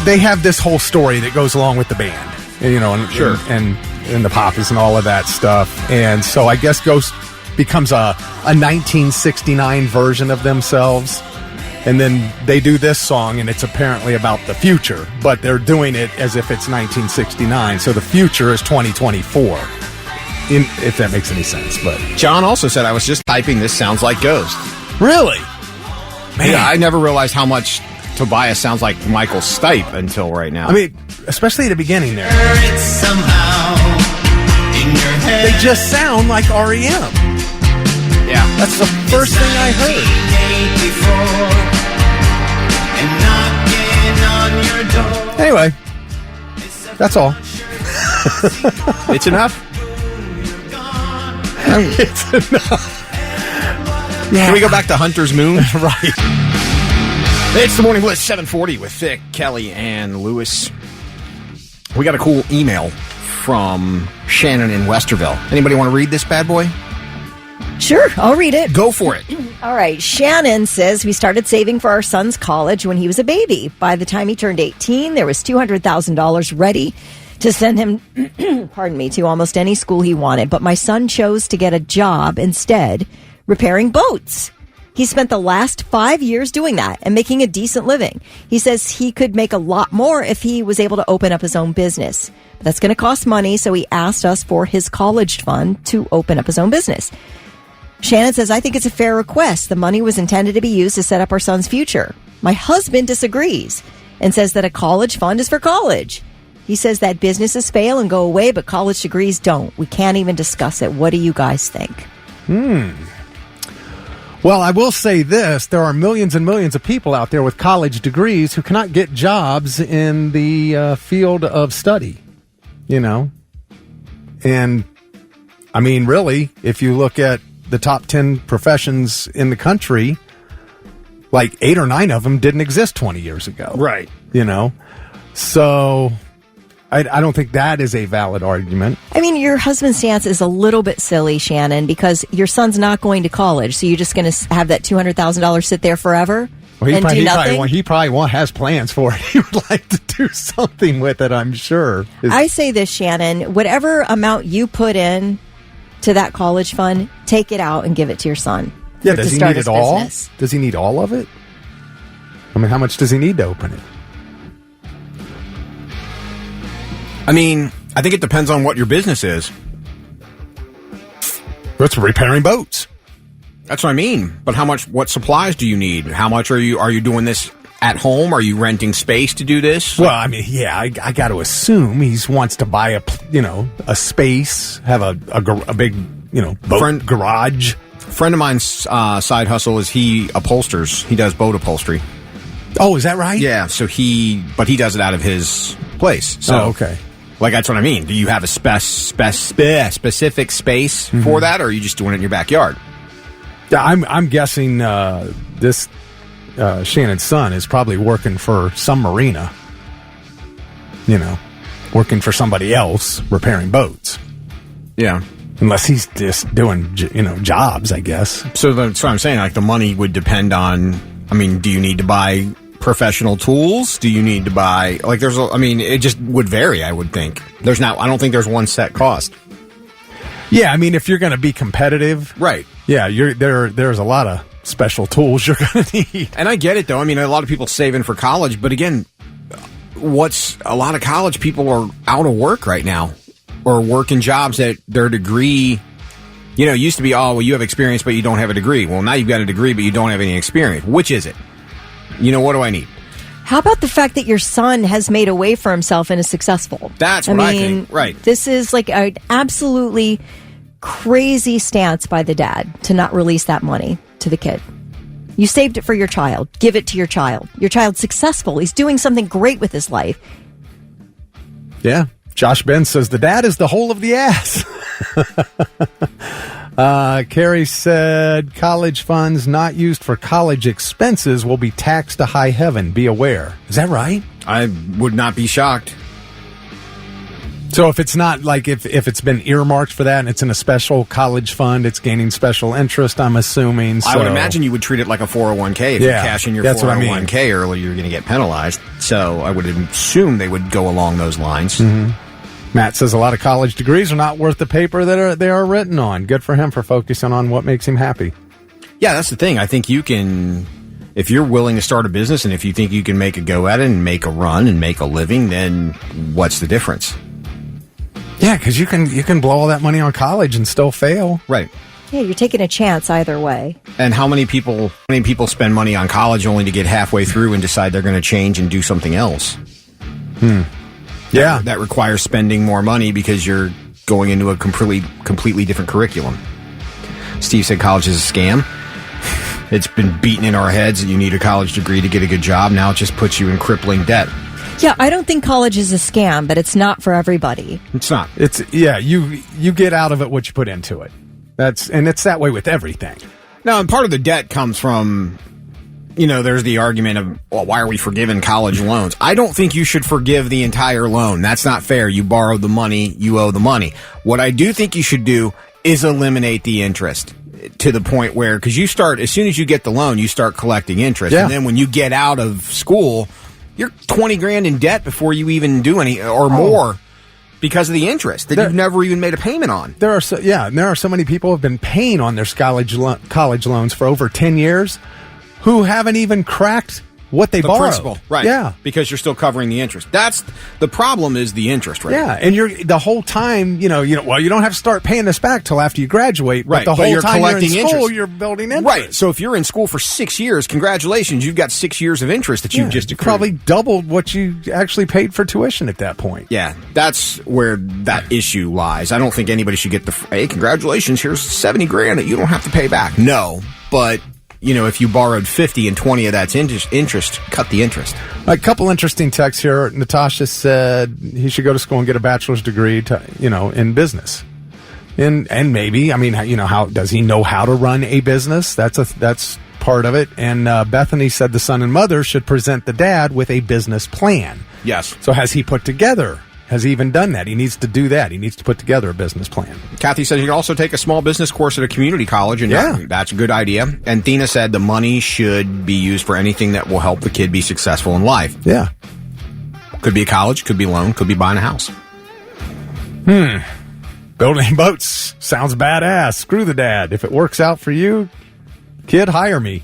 they have this whole story that goes along with the band. And Sure. and the poppies and all of that stuff. And so I guess Ghost becomes a 1969 version of themselves. And then they do this song, and it's apparently about the future, but they're doing it as if it's 1969. So the future is 2024, if that makes any sense. But John also said, I was just typing, this sounds like Ghost. really, man, Yeah, I never realized how much Tobias sounds like Michael Stipe until right now. I mean, especially at the beginning there, It's somehow in your head. they just sound like REM. yeah. That's the first thing I heard. 1984, and knocking on your door. Anyway, that's all. It's enough. It's enough. Can we go back to Hunter's Moon? Right. It's the Morning Blitz 740 with Vic, Kelly, and Lewis. We got a cool email from Shannon in Westerville. Anybody want to read this bad boy? Sure, I'll read it. Go for it. All right. Shannon says we started saving for our son's college when he was a baby. By the time he turned 18, there was $200,000 ready to send him, to almost any school he wanted. But my son chose to get a job instead, repairing boats. He spent the last 5 years doing that and making a decent living. He says he could make a lot more if he was able to open up his own business. But that's going to cost money, so he asked us for his college fund to open up his own business. Shannon says, I think it's a fair request. The money was intended to be used to set up our son's future. My husband disagrees and says that a college fund is for college. He says that businesses fail and go away, but college degrees don't. We can't even discuss it. What do you guys think? Well, I will say this. There are millions and millions of people out there with college degrees who cannot get jobs in the field of study, And, I mean, really, if you look at the top 10 professions in the country, like 8 or 9 of them didn't exist 20 years ago. Right. So I don't think that is a valid argument. I mean, your husband's stance is a little bit silly, Shannon, because your son's not going to college, so you're just going to have that $200,000 sit there forever Well, and do nothing? he probably has plans for it. He would like to do something with it, I'm sure. I say this, Shannon, whatever amount you put in to that college fund, take it out and give it to your son. Yeah, to does he start need his it all? business. Does he need all of it? I mean, how much does he need to open it? I mean, I think it depends on what your business is. It's repairing boats. That's what I mean. But what supplies do you need? How much are you doing this at home? Are you renting space to do this? Well, I mean, yeah, I got to assume he wants to buy a space, have a big, boat garage. A friend of mine's side hustle is he upholsters. He does boat upholstery. Oh, is that right? Yeah, but he does it out of his place. So okay. Like, that's what I mean. Do you have a specific space for that, or are you just doing it in your backyard? Yeah, I'm guessing this Shannon's son is probably working for some marina. Working for somebody else, repairing boats. Yeah. Unless he's just doing, jobs, I guess. So that's what I'm saying. Like, the money would depend on, do you need to buy professional tools? Do you need to buy, it just would vary, I would think. I don't think there's one set cost. Yeah, if you're going to be competitive. Right. Yeah, there's a lot of special tools you're going to need. And I get it, though. A lot of people saving for college, but again, a lot of college people are out of work right now, or working jobs that their degree, used to be, you have experience, but you don't have a degree. Well, now you've got a degree, but you don't have any experience. Which is it? What do I need? How about the fact that your son has made a way for himself and is successful? That's what I think. Right. This is like an absolutely crazy stance by the dad to not release that money to the kid. You saved it for your child. Give it to your child. Your child's successful. He's doing something great with his life. Yeah. Josh Ben says the dad is the whole of the ass. Carrie said college funds not used for college expenses will be taxed to high heaven. Be aware. Is that right? I would not be shocked. So if it's not if it's been earmarked for that and it's in a special college fund, it's gaining special interest, I'm assuming. So. I would imagine you would treat it like a 401k. If you cash in your 401k early, you're going to get penalized. So I would assume they would go along those lines. Mm-hmm. Matt says a lot of college degrees are not worth the paper that they are written on. Good for him for focusing on what makes him happy. Yeah, that's the thing. I think you can, if you're willing to start a business and if you think you can make a go at it and make a run and make a living, then what's the difference? Yeah, because you can blow all that money on college and still fail. Right. Yeah, you're taking a chance either way. And how many people spend money on college only to get halfway through and decide they're going to change and do something else? Yeah. That requires spending more money because you're going into a completely different curriculum. Steve said college is a scam. It's been beaten in our heads that you need a college degree to get a good job. Now it just puts you in crippling debt. Yeah, I don't think college is a scam, but it's not for everybody. It's not. You get out of it what you put into it. It's that way with everything. Now, and part of the debt comes from, there's the argument of, well, why are we forgiving college loans? I don't think you should forgive the entire loan. That's not fair. You borrowed the money, you owe the money. What I do think you should do is eliminate the interest to the point where, because as soon as you get the loan, you start collecting interest. Yeah. And then when you get out of school, you're $20,000 in debt before you even do any or more because of the interest that you've never even made a payment on. There are so many people who have been paying on their college loans for over 10 years who haven't even cracked what they borrowed. Principal, right? Yeah, because you're still covering the interest. That's the problem. Is the interest rate? Yeah, and you're the whole time. You don't have to start paying this back till after you graduate. Right, but the whole time collecting you're in school, interest. you're building interest. Right. So if you're in school for 6 years, congratulations, you've got 6 years of interest that you've just accrued. Probably doubled what you actually paid for tuition at that point. Yeah, that's where that issue lies. I don't think anybody should get hey, congratulations, here's $70,000 that you don't have to pay back. No, but. If you borrowed 50 and 20 of that's interest, cut the interest. A couple interesting texts here. Natasha said he should go to school and get a bachelor's degree in business. And maybe, how does he know how to run a business? That's part of it. And Bethany said the son and mother should present the dad with a business plan. Yes. So has he even done that? He needs to do that. He needs to put together a business plan. Kathy says you can also take a small business course at a community college, and that's a good idea. And Thina said the money should be used for anything that will help the kid be successful in life. Yeah. Could be a college, could be a loan, could be buying a house. Building boats sounds badass. Screw the dad. If it works out for you, kid, hire me.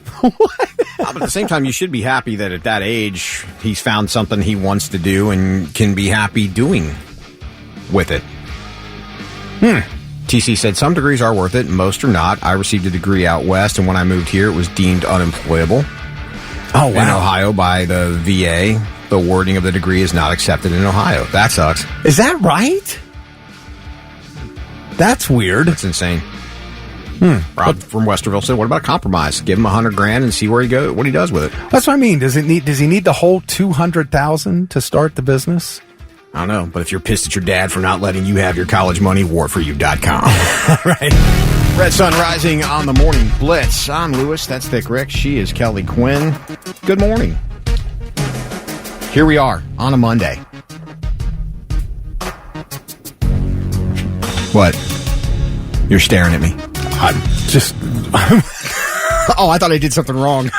But at the same time, you should be happy that at that age, he's found something he wants to do and can be happy doing with it. TC said some degrees are worth it, most are not. I received a degree out west, and when I moved here, it was deemed unemployable. Oh, wow. In Ohio by the VA, the awarding of the degree is not accepted in Ohio. That sucks. Is that right? That's weird. That's insane. Rob from Westerville said, what about a compromise? Give him $100,000 and see what he does with it. That's what I mean. Does he need the whole $200,000 to start the business? I don't know, but if you're pissed at your dad for not letting you have your college money, warforyou.com. Right. Red Sun Rising on the Morning Blitz. I'm Lewis. That's Thick Rick. She is Kelly Quinn. Good morning. Here we are on a Monday. What? You're staring at me. I'm just... Oh, I thought I did something wrong.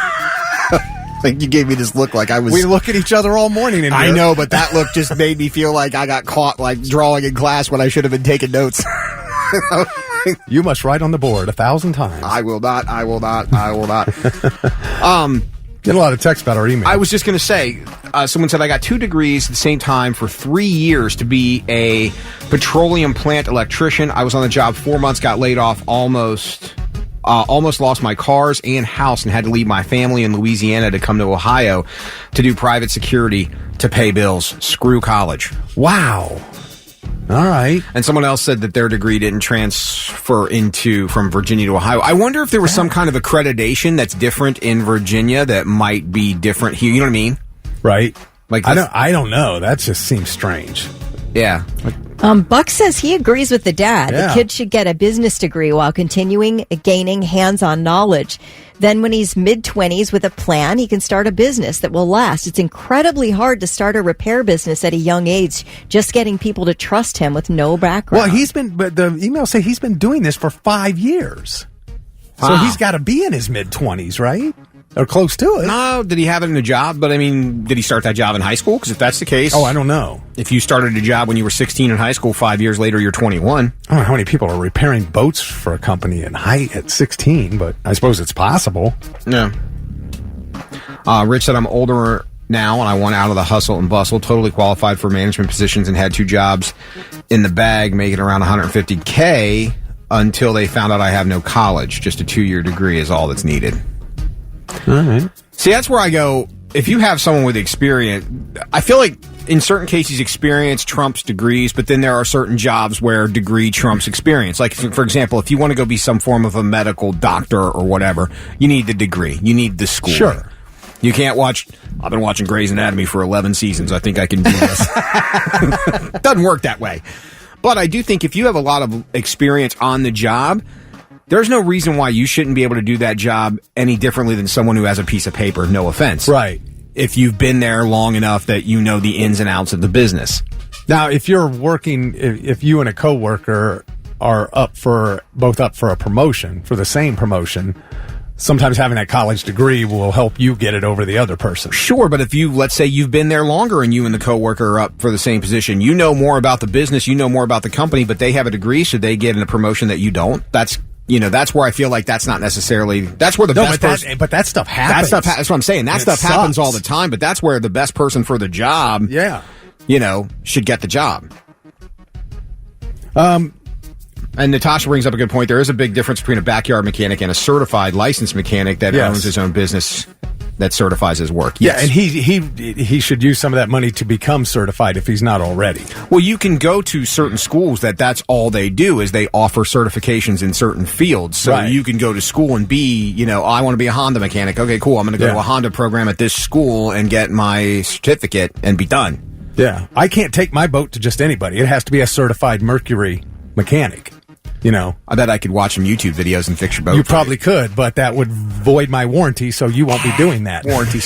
Like you gave me this look like I was... We look at each other all morning in here. I know, but that look just made me feel like I got caught like drawing in class when I should have been taking notes. You must write on the board 1,000 times. I will not. Get a lot of texts about our email. I was just going to say, someone said I got 2 degrees at the same time for 3 years to be a petroleum plant electrician. I was on the job 4 months, got laid off, almost lost my cars and house, and had to leave my family in Louisiana to come to Ohio to do private security to pay bills. Screw college. Wow. All right. And someone else said that their degree didn't transfer from Virginia to Ohio. I wonder if there was some kind of accreditation that's different in Virginia that might be different here. You know what I mean? Right. Like I don't know. That just seems strange. Yeah. Buck says he agrees with the dad. Yeah. The kid should get a business degree while continuing gaining hands-on knowledge. Then when he's mid-20s with a plan, he can start a business that will last. It's incredibly hard to start a repair business at a young age, just getting people to trust him with no background. Well, but the emails say he's been doing this for 5 years. So Wow. he's got to be in his mid-20s, right? Or close to it. No, did he have it in a job? But I mean, did he start that job in high school? Because if that's the case, Oh, I don't know. if you started a job when you were 16 in high school, 5 years later you're 21. I don't know how many people are repairing boats for a company at 16, but I suppose it's possible. Yeah. Rich said, I'm older now and I want out of the hustle and bustle. Totally qualified for management positions and had 2 jobs in the bag, making around $150K until they found out I have no college. Just a 2-year degree is all that's needed. All right. See, that's where I go. If you have someone with experience, I feel like in certain cases experience trumps degrees, but then there are certain jobs where degree trumps experience. Like, for example, if you want to go be some form of a medical doctor or whatever, you need the degree. You need the school. Sure. You can't watch... I've been watching Grey's Anatomy for 11 seasons. I think I can do this. Doesn't work that way. But I do think if you have a lot of experience on the job... There's no reason why you shouldn't be able to do that job any differently than someone who has a piece of paper, no offense. Right. If you've been there long enough that you know the ins and outs of the business. Now, if you're working, if you and a coworker are both up for a promotion, for the same promotion, sometimes having that college degree will help you get it over the other person. Sure, but if let's say you've been there longer and you and the coworker are up for the same position, you know more about the business, you know more about the company, but they have a degree, should they get in a promotion that you don't? That's where I feel like that's not necessarily... That's where the best person... But that stuff happens. That's what I'm saying. That stuff happens all the time, but that's where the best person for the job, should get the job. And Natasha brings up a good point. There is a big difference between a backyard mechanic and a certified licensed mechanic that owns his own business that certifies his work. Yes. Yeah, and he should use some of that money to become certified if he's not already. Well, you can go to certain schools that's all they do is they offer certifications in certain fields. So you can go to school and be, I want to be a Honda mechanic. Okay, cool. I'm going to go to a Honda program at this school and get my certificate and be done. Yeah. I can't take my boat to just anybody. It has to be a certified Mercury mechanic. I bet I could watch some YouTube videos and fix your boat. You probably could, but that would void my warranty, so you won't be doing that. Warranty.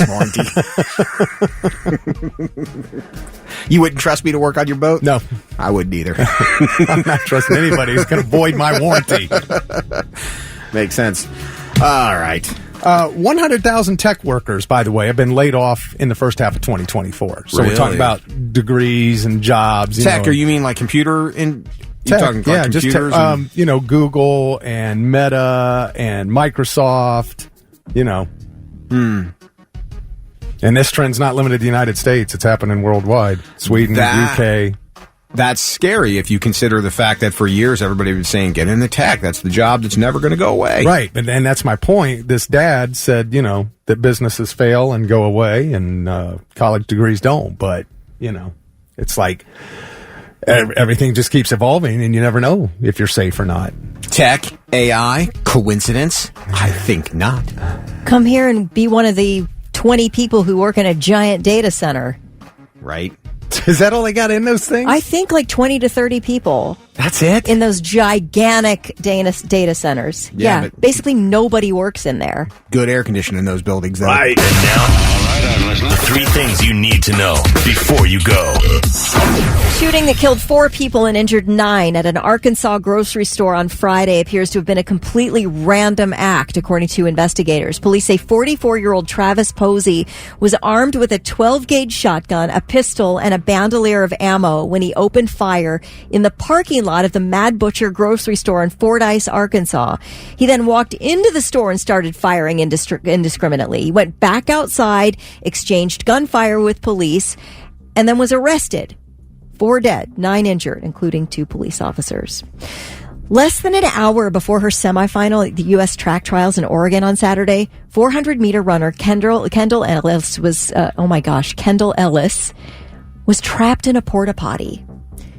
You wouldn't trust me to work on your boat? No. I wouldn't either. I'm not trusting anybody who's going to void my warranty. Makes sense. All right. 100,000 tech workers, by the way, have been laid off in the first half of 2024. So we're talking about degrees and jobs. Tech, or you mean like computer in... Tech, talking like computers? Just Google and Meta and Microsoft, And this trend's not limited to the United States. It's happening worldwide. Sweden, UK. That's scary if you consider the fact that for years everybody was saying, get into tech. That's the job that's never going to go away. Right. And that's my point. This dad said, that businesses fail and go away and college degrees don't. But, it's like... Everything just keeps evolving, and you never know if you're safe or not. Tech, AI, coincidence? I think not. Come here and be one of the 20 people who work in a giant data center. Right. Is that all they got in those things? I think like 20 to 30 people That's it? in those gigantic data centers. Yeah, Yeah, but- basically nobody works in there. Good air conditioning in those buildings, though. Right. And now, all right, I'm listening. 3 things you need to know before you go. Shooting that killed 4 people and injured 9 at an Arkansas grocery store on Friday appears to have been a completely random act, according to investigators. Police say 44-year-old Travis Posey was armed with a 12-gauge shotgun, a pistol, and a bandolier of ammo when he opened fire in the parking lot of the Mad Butcher grocery store in Fordyce, Arkansas. He then walked into the store and started firing indiscriminately. He went back outside, exchanged gunfire with police, and then was arrested. 4 dead, 9 injured, including 2 police officers. Less than an hour before her semifinal at the U.S. track trials in Oregon on Saturday, 400-meter runner Kendall Ellis Kendall Ellis was trapped in a porta potty.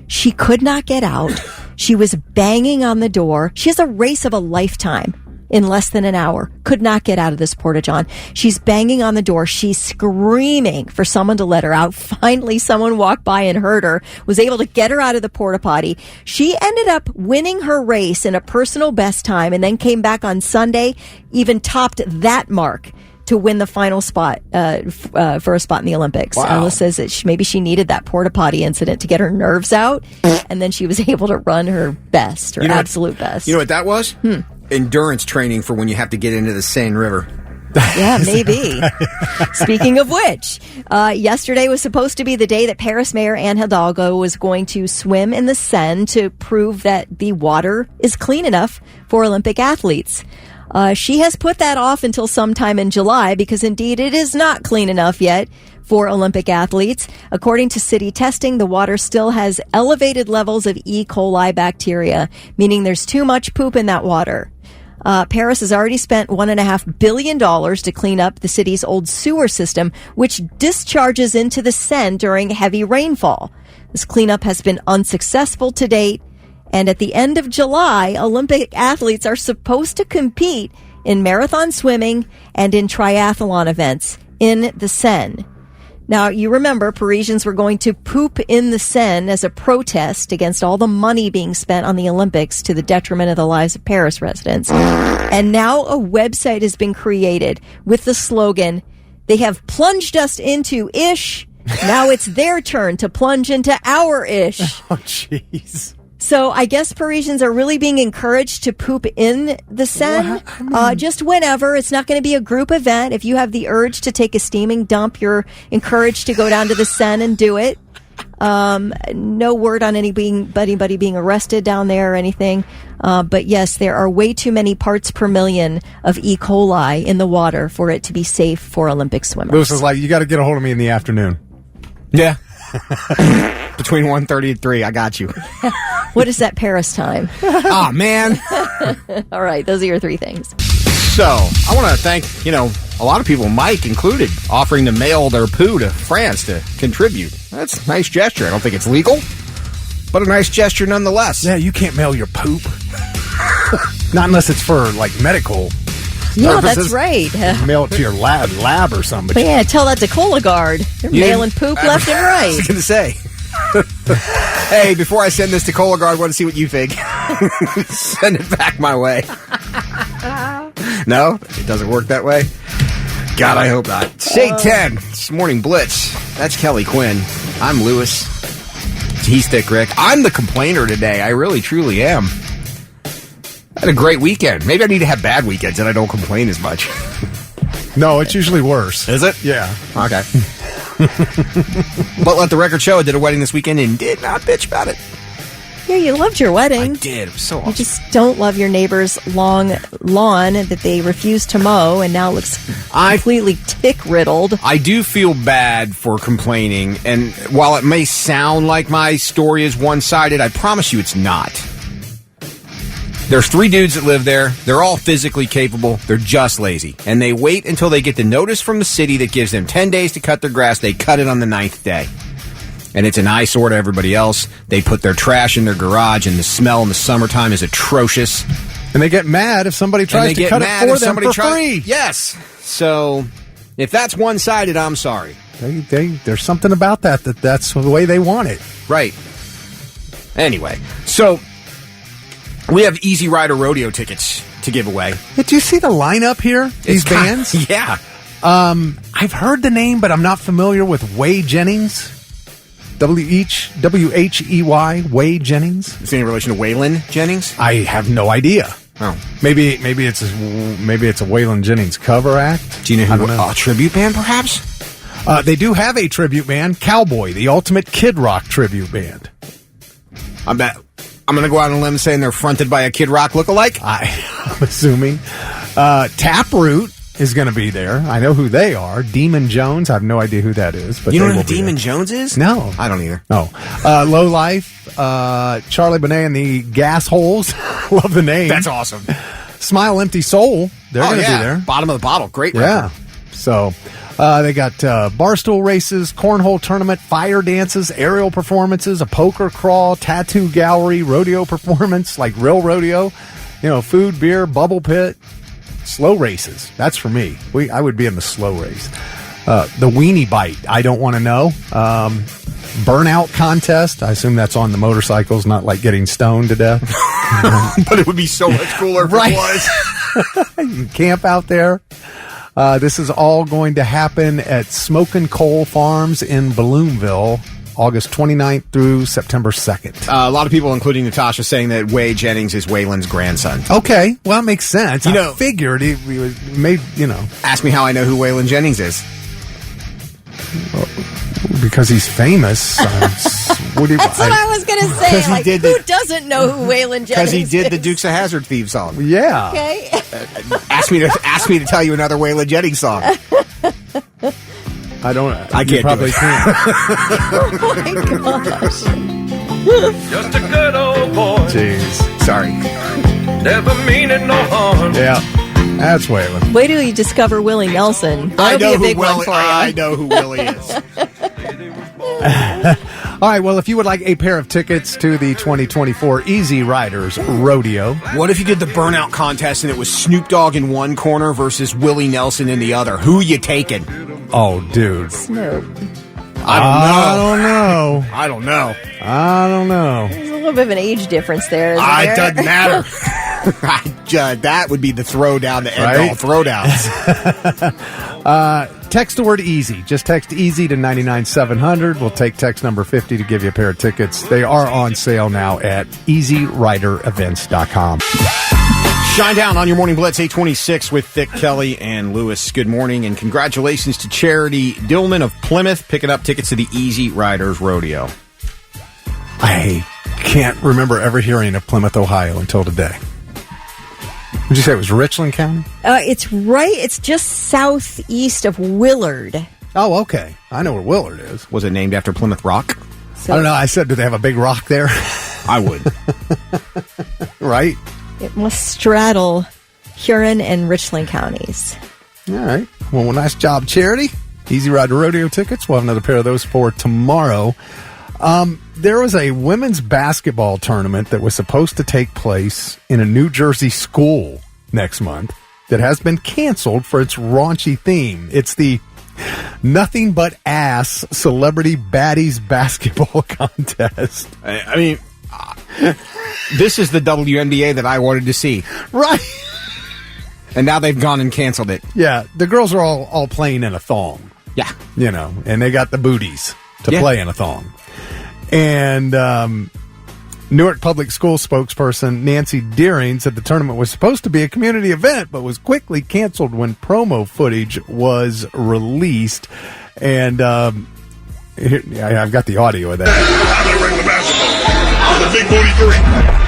She could not get out. She was banging on the door. She has a race of a lifetime in less than an hour. Could not get out of this porta-john. She's banging on the door. She's screaming for someone to let her out. Finally, someone walked by and heard her, was able to get her out of the porta potty. She ended up winning her race in a personal best time and then came back on Sunday, even topped that mark to win the final spot for a spot in the Olympics. Wow. Alice says that maybe she needed that porta potty incident to get her nerves out, and then she was able to run her best, her absolute best. You know what that was? Endurance training for when you have to get into the Seine River. Yeah, maybe. Speaking of which, yesterday was supposed to be the day that Paris Mayor Anne Hidalgo was going to swim in the Seine to prove that the water is clean enough for Olympic athletes. She has put that off until sometime in July because indeed it is not clean enough yet for Olympic athletes. According to city testing, the water still has elevated levels of E. coli bacteria, meaning there's too much poop in that water. Paris has already spent $1.5 billion to clean up the city's old sewer system, which discharges into the Seine during heavy rainfall. This cleanup has been unsuccessful to date, and at the end of July, Olympic athletes are supposed to compete in marathon swimming and in triathlon events in the Seine. Now, you remember Parisians were going to poop in the Seine as a protest against all the money being spent on the Olympics to the detriment of the lives of Paris residents. And now a website has been created with the slogan, "They have plunged us into ish. Now it's their turn to plunge into our ish." Oh, jeez. So I guess Parisians are really being encouraged to poop in the Seine, just whenever. It's not going to be a group event. If you have the urge to take a steaming dump, you're encouraged to go down to the Seine and do it. No word on anybody being arrested down there or anything. But yes, there are way too many parts per million of E. coli in the water for it to be safe for Olympic swimmers. Lewis is like, you got to get a hold of me in the afternoon. Yeah. Between 1:30 and 3, I got you. What is that Paris time? Oh, man. All right, those are your 3 things. So, I want to thank, a lot of people, Mike included, offering to mail their poo to France to contribute. That's a nice gesture. I don't think it's legal, but a nice gesture nonetheless. Yeah, you can't mail your poop. Not unless it's for, medical Yeah, purposes. that's right. Mail it to your lab or something. But yeah, tell that to Cologuard. They're mailing poop left and I right. was going to say. Hey, before I send this to Cologuard, I want to see what you think. Send it back my way. No? It doesn't work that way? God, I hope not. It's 8:10. It's Morning Blitz. That's Kelly Quinn. I'm Lewis. He's Thick Rick. I'm the complainer today. I really, truly am. I had a great weekend. Maybe I need to have bad weekends and I don't complain as much. No, it's usually worse. Is it? Yeah. Okay. But let the record show, I did a wedding this weekend and did not bitch about it. Yeah, you loved your wedding. I did. It was so You awesome. just don't love your neighbor's long lawn that they refuse to mow and now looks completely tick-riddled. I do feel bad for complaining, and while it may sound like my story is one-sided, I promise you it's not. There's 3 dudes that live there. They're all physically capable. They're just lazy. And they wait until they get the notice from the city that gives them 10 days to cut their grass. They cut it on the 9th day. And it's an eyesore to everybody else. They put their trash in their garage, and the smell in the summertime is atrocious. And they get mad if somebody tries to cut it for them for free. Yes. So, If that's one-sided, I'm sorry. There's something about that's the way they want it. Right. Anyway, so we have Easy Rider Rodeo tickets to give away. Did you see the lineup here? These bands? Yeah. I've heard the name, but I'm not familiar with Way Jennings. W-H-E-Y, Way Jennings. Is it in relation to Waylon Jennings? I have no idea. Oh. Maybe it's a Waylon Jennings cover act. Do you know who? A tribute band, perhaps? They do have a tribute band, Cowboy, the ultimate Kid Rock tribute band. I'm going to go out on a limb saying they're fronted by a Kid Rock lookalike. I'm assuming. Taproot is going to be there. I know who they are. Demon Jones. I have no idea who that is. But you don't know who Demon Jones is? No. I don't either. No. Low Life, Charlie Bonet and the Gas Holes. Love the name. That's awesome. Smile Empty Soul. They're going to be there. Bottom of the bottle. Great record. Yeah. So they got barstool races, cornhole tournament, fire dances, aerial performances, a poker crawl, tattoo gallery, rodeo performance, like real rodeo, food, beer, bubble pit, slow races. That's for me. I would be in the slow race. The weenie bite. I don't want to know. Burnout contest. I assume that's on the motorcycles, not like getting stoned to death. But it would be so much cooler if it was. You can camp out there. This is all going to happen at Smokin' Coal Farms in Balloonville, August 29th through September 2nd. A lot of people, including Natasha, saying that Way Jennings is Waylon's grandson. Okay, well, that makes sense. I figured he was made, Ask me how I know who Waylon Jennings is. Because he's famous. That's what I was going to say. Like, who doesn't know who Waylon Jennings is? Because he did the Dukes of Hazzard theme song. Yeah. Okay. Ask me to tell you another Waylon Jennings song. I don't. I can't. Probably can't. Oh my gosh. Just a good old boy. Jeez. Sorry. Never meaning no harm. Yeah. That's Waylon. Wait till you discover Willie Nelson. That'll be a big one for you. I know who Willie is. All right, well, if you would like a pair of tickets to the 2024 Easy Riders Rodeo. What if you did the burnout contest and it was Snoop Dogg in one corner versus Willie Nelson in the other? Who you taking? Oh, dude. Snoop. I don't know. There's a little bit of an age difference there. It doesn't matter. That would be the throwdown to end all throwdowns. Text the word easy. Just text easy to 99700. We'll take text number 50 to give you a pair of tickets. They are on sale now at easyriderevents.com. Shine down on your Morning Blitz 826 with Thick, Kelly, and Lewis. Good morning, and congratulations to Charity Dillman of Plymouth picking up tickets to the Easy Riders Rodeo. I can't remember ever hearing of Plymouth, Ohio until today. Would you say it was Richland County? It's just southeast of Willard. Oh, okay. I know where Willard is. Was it named after Plymouth Rock? So I don't know. I said, do they have a big rock there? I would. Right? it must straddle Huron and Richland counties. All right. Well, nice job, Charity. Easy Ride to Rodeo tickets. We'll have another pair of those for tomorrow. There was a women's basketball tournament that was supposed to take place in a New Jersey school next month that has been canceled for its raunchy theme. It's the Nothing But Ass Celebrity Baddies Basketball Contest. I mean, this is the WNBA that I wanted to see. Right. And now they've gone and canceled it. Yeah, the girls are all playing in a thong. Yeah. You know, and they got the booties to play in a thong. And Newark Public School spokesperson Nancy Deering said the tournament was supposed to be a community event, but was quickly canceled when promo footage was released. And here, I've got the audio of that.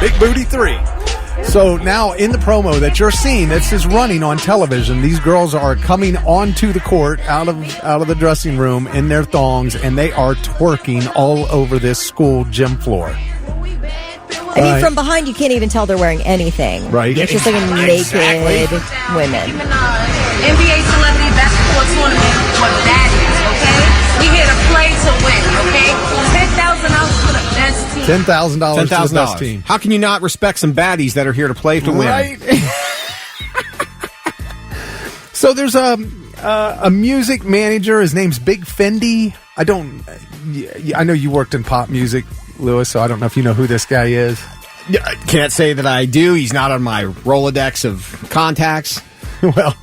Big Booty 3. So now in the promo that you're seeing, this is running on television. These girls are coming onto the court out of the dressing room in their thongs, and they are twerking all over this school gym floor. I mean, from behind, you can't even tell they're wearing anything. Right. It's just like a naked women. NBA Celebrity Basketball Tournament, what that is, okay? We here to play to win, okay? $10,000 for the best team. $10,000 for the best team. How can you not respect some baddies that are here to play to win? Right. So there's A music manager. His name's Big Fendi. I know you worked in pop music, Lewis, so I don't know if you know who this guy is. I can't say that I do. He's not on my Rolodex of contacts. Well,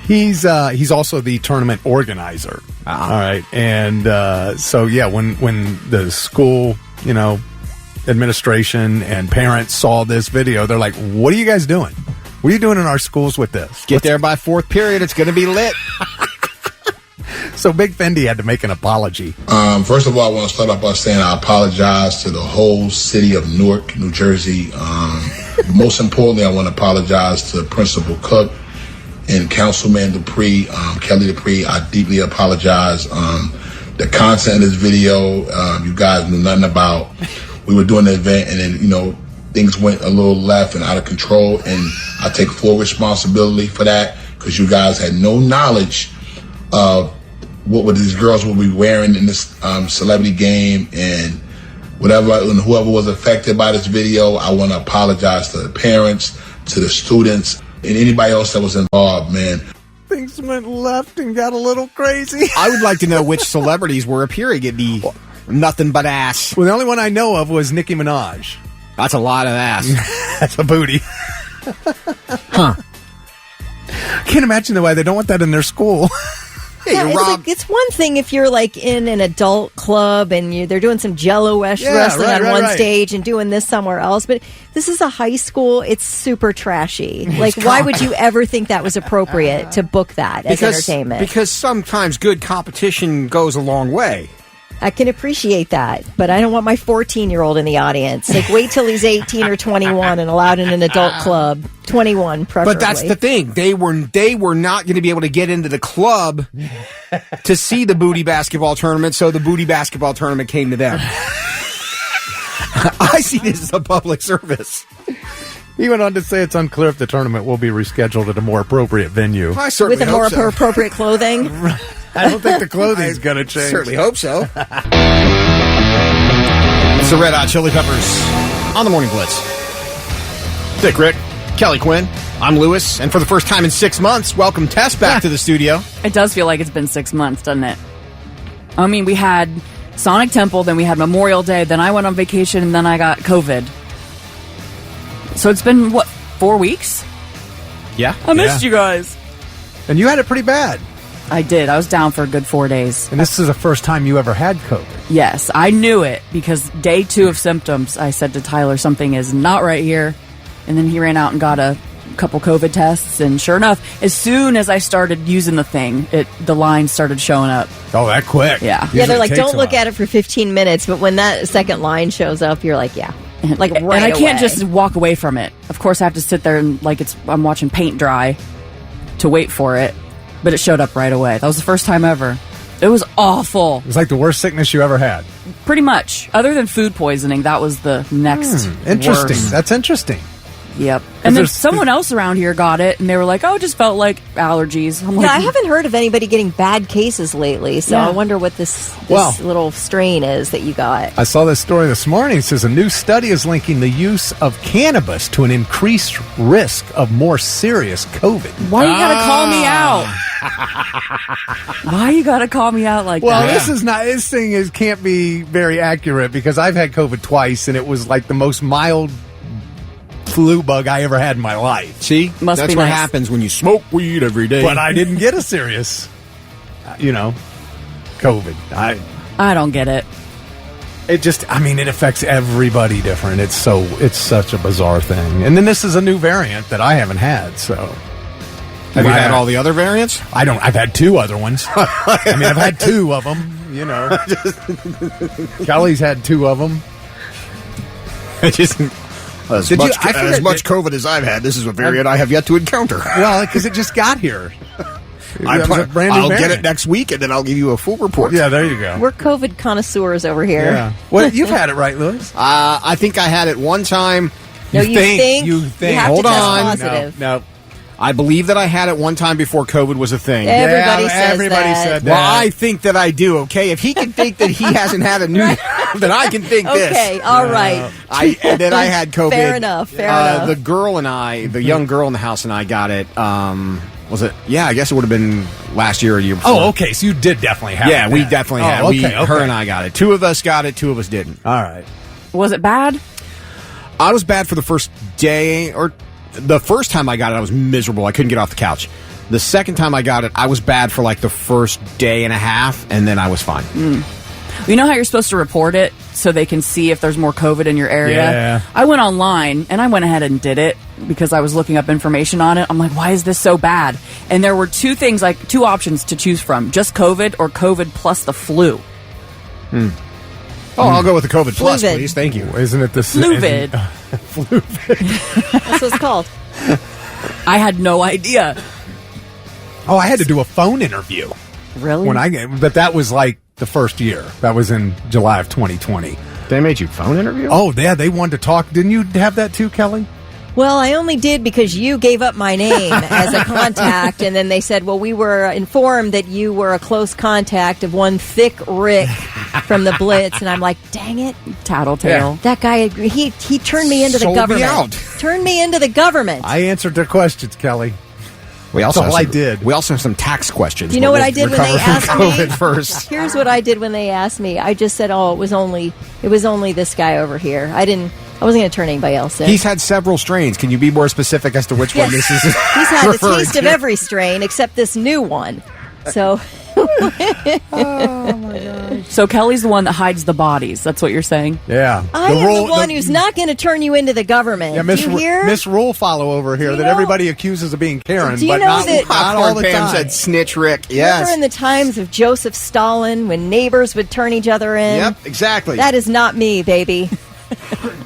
he's also the tournament organizer. All right. And so, yeah, when the school, administration and parents saw this video, they're like, what are you guys doing? What are you doing in our schools with this? Get there by fourth period. It's going to be lit. So Big Fendi had to make an apology. First of all, I want to start off by saying I apologize to the whole city of Newark, New Jersey. Most importantly, I want to apologize to Principal Cook and Councilman Dupree, Kelly Dupree. I deeply apologize. The content of this video, you guys knew nothing about. We were doing the event, and then, things went a little left and out of control, and I take full responsibility for that because you guys had no knowledge of what these girls will be wearing in this celebrity game and whoever was affected by this video. I want to apologize to the parents, to the students, and anybody else that was involved, man. Things went left and got a little crazy. I would like to know which celebrities were appearing in the nothing but ass. Well, the only one I know of was Nicki Minaj. That's a lot of ass. That's a booty. Huh. Can't imagine the way they don't want that in their school. Yeah, it's one thing if you're like in an adult club and they're doing some Jello-ish wrestling on one stage and doing this somewhere else, but this is a high school. It's super trashy. Like, why would you ever think that was appropriate to book that as entertainment? Because sometimes good competition goes a long way. I can appreciate that, but I don't want my 14-year-old in the audience. Like, wait till he's 18 or 21 and allowed in an adult club. 21, preferably. But that's the thing. They were not going to be able to get into the club to see the booty basketball tournament, so the booty basketball tournament came to them. I see this as a public service. He went on to say it's unclear if the tournament will be rescheduled at a more appropriate venue. I certainly With a more appropriate clothing? I don't think the clothing's going to change. Certainly hope so. It's the Red Hot Chili Peppers on the Morning Blitz. Dick Rick, Kelly Quinn, I'm Lewis, and for the first time in 6 months, welcome Tess back to the studio. It does feel like it's been 6 months, doesn't it? I mean, we had Sonic Temple, then we had Memorial Day, then I went on vacation, and then I got COVID. So it's been, 4 weeks? Yeah. I missed you guys. And you had it pretty bad. I did. I was down for a good 4 days. And this is the first time you ever had COVID. Yes, I knew it because day 2 of symptoms, I said to Tyler, something is not right here. And then he ran out and got a couple COVID tests. And sure enough, as soon as I started using the thing, the lines started showing up. Oh, that quick. Yeah. Yeah, they're like, don't look at it for 15 minutes. But when that second line shows up, you're like, yeah. Like right away. And I can't just walk away from it. Of course, I have to sit there and I'm watching paint dry to wait for it. But it showed up right away. That was the first time ever. It was awful. It was like the worst sickness you ever had. Pretty much. Other than food poisoning, that was the next Interesting. worst. That's interesting. Yep. And then someone else around here got it, and they were like, oh, it just felt like allergies. I'm like, I haven't heard of anybody getting bad cases lately, so I wonder what this little strain is that you got. I saw this story this morning. It says a new study is linking the use of cannabis to an increased risk of more serious COVID. Why you gotta call me out? Why you gotta call me out like that? Well, this thing can't be very accurate because I've had COVID twice, and it was like the most mild flu bug I ever had in my life. See? Must That's be what nice. happens when you smoke weed every day. But I didn't get a serious, COVID. I don't get it. It affects everybody different. It's such a bizarre thing. And then this is a new variant that I haven't had, so. Have you had all the other variants? I don't. I've had 2 other ones. I've had 2 of them, Kelly's had 2 of them. As much COVID as I've had, this is a variant I have yet to encounter. Well, because it just got here. I'll get it next week, and then I'll give you a full report. Yeah, there you go. We're COVID connoisseurs over here. Yeah. Well, you've had it, right, Lewis? I think I had it one time. You think? You think? You have Hold to test on. positive. No. I believe that I had it one time before COVID was a thing. Everybody says said that. Well, I think that I do, okay? If he can think that he hasn't had a new, then I can think this. Okay, all right. And then I had COVID. Fair enough. The girl and I, the young girl in the house and I got it, Was it? Yeah, I guess it would have been last year or year before. Oh, okay. So you did definitely have it. Yeah, we then. definitely Oh, had. okay. Her and I got it. 2 of us got it. 2 of us didn't. All right. Was it bad? I was bad for the first day, or the first time I got it, I was miserable. I couldn't get off the couch. The second time I got it, I was bad for like the first day and a half, and then I was fine. You know how you're supposed to report it so they can see if there's more COVID in your area? Yeah. I went online and I went ahead and did it because I was looking up information on it. I'm like, why is this so bad? And there were 2 things, like 2 options to choose from: just COVID or COVID plus the flu. Oh, I'll go with the COVID plus, Fluvid. please. Thank you. Isn't it the Fluvid. That's what it's called. I had no idea. Oh, I had to do a phone interview Really? but that was like the first year. That was in July of 2020. They made you phone interview? Oh, yeah, they wanted to talk. Didn't you have that too, Kelly? Well, I only did because you gave up my name as a contact, and then they said, well, we were informed that you were a close contact of one Thick Rick from the Blitz, and I'm like, dang it. Tattletale. That guy, he turned me into the Sold me government. out. Turned me into the government. I answered their questions, Kelly. We also That's all have I did. We also have some tax questions. Do you know but what I we'll did when they recover asked from me? COVID first. Here's what I did when they asked me. I just said, "Oh, it was only this guy over here." I wasn't going to turn anybody else in. He's had several strains. Can you be more specific as to which one this is? He's had the referring taste of to? every strain except this new one. So So Kelly's the one that hides the bodies. That's what you're saying? Yeah. I am the one who's not going to turn you into the government. Yeah, Do you hear? Miss Rule Follow over here Do you that know- everybody accuses of being Karen, Do you but know not, that- not all the Popcorn Pam time. said snitch Rick. Remember Yes. in the times of Joseph Stalin when neighbors would turn each other in? Yep, exactly. That is not me, baby.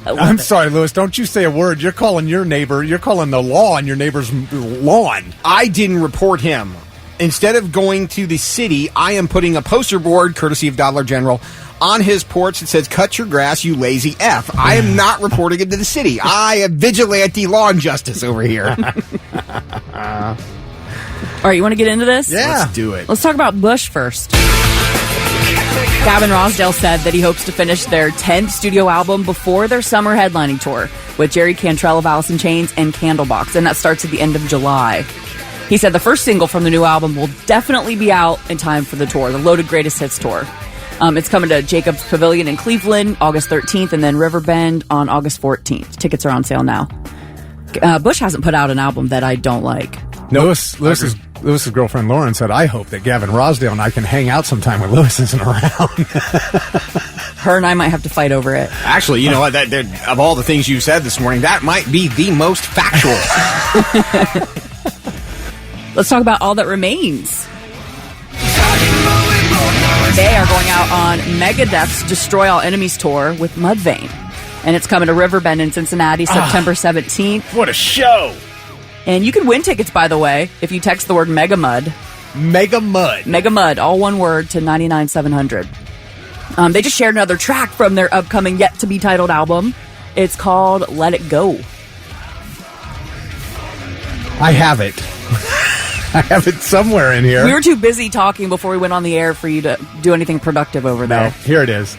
I'm sorry, Lewis. Don't you say a word. You're calling the law on your neighbor's lawn. I didn't report him. Instead of going to the city, I am putting a poster board, courtesy of Dollar General, on his porch that says, "Cut your grass, you lazy F." I am not reporting it to the city. I am vigilante law and justice over here. All right, you want to get into this? Yeah. Let's do it. Let's talk about Bush first. Gavin Rossdale said that he hopes to finish their 10th studio album before their summer headlining tour with Jerry Cantrell of Alice in Chains and Candlebox, and that starts at the end of July. He said the first single from the new album will definitely be out in time for the tour, the Loaded Greatest Hits tour. It's coming to Jacobs Pavilion in Cleveland August 13th and then Riverbend on August 14th. Tickets are on sale now. Bush hasn't put out an album that I don't like. Lewis's girlfriend Lauren said, "I hope that Gavin Rossdale and I can hang out sometime when Lewis isn't around." Her and I might have to fight over it. Actually, you know what? Of all the things you said this morning, that might be the most factual. Let's talk about All That Remains. They are going out on Megadeth's Destroy All Enemies tour with Mudvayne. And it's coming to Riverbend in Cincinnati September 17th. What a show! And you can win tickets, by the way, if you text the word Megamud. Mega Mud. Megamud, all one word, to 99700. They just shared another track from their upcoming yet-to-be-titled album. It's called Let It Go. I have it. I have it somewhere in here. We were too busy talking before we went on the air for you to do anything productive over No, there. here it is.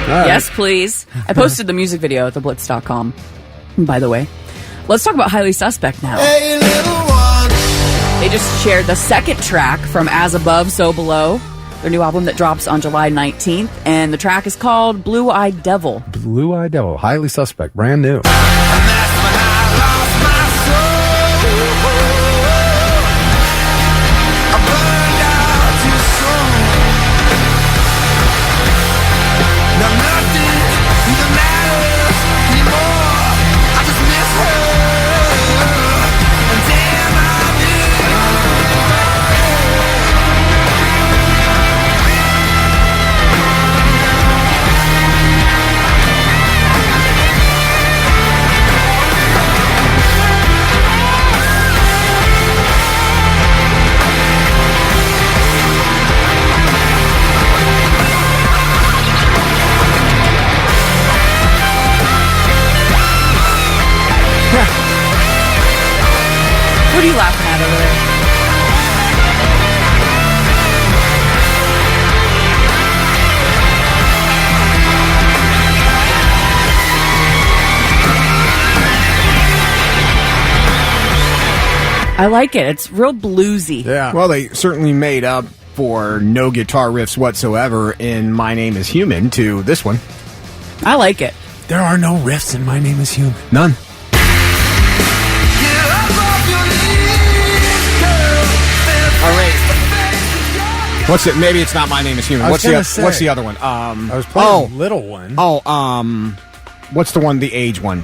Yes, please. I posted the music video at theblitz.com, by the way. Let's talk about Highly Suspect now. Hey, little one. They just shared the second track from As Above, So Below, their new album that drops on July 19th, and the track is called Blue Eyed Devil. Blue Eye Devil, Highly Suspect, brand new. And that's when I lost my soul. I burned out too soon. Now nothing even matters anymore. I just miss her. And damn, I did. What are you laughing at over there? I like it. It's real bluesy. Yeah. Well, they certainly made up for no guitar riffs whatsoever in My Name is Human to this one. I like it. There are no riffs in My Name is Human. None. All right. What's it? Maybe it's not My Name is Human. What's the other one? I was playing Little One. What's the one? The Age one.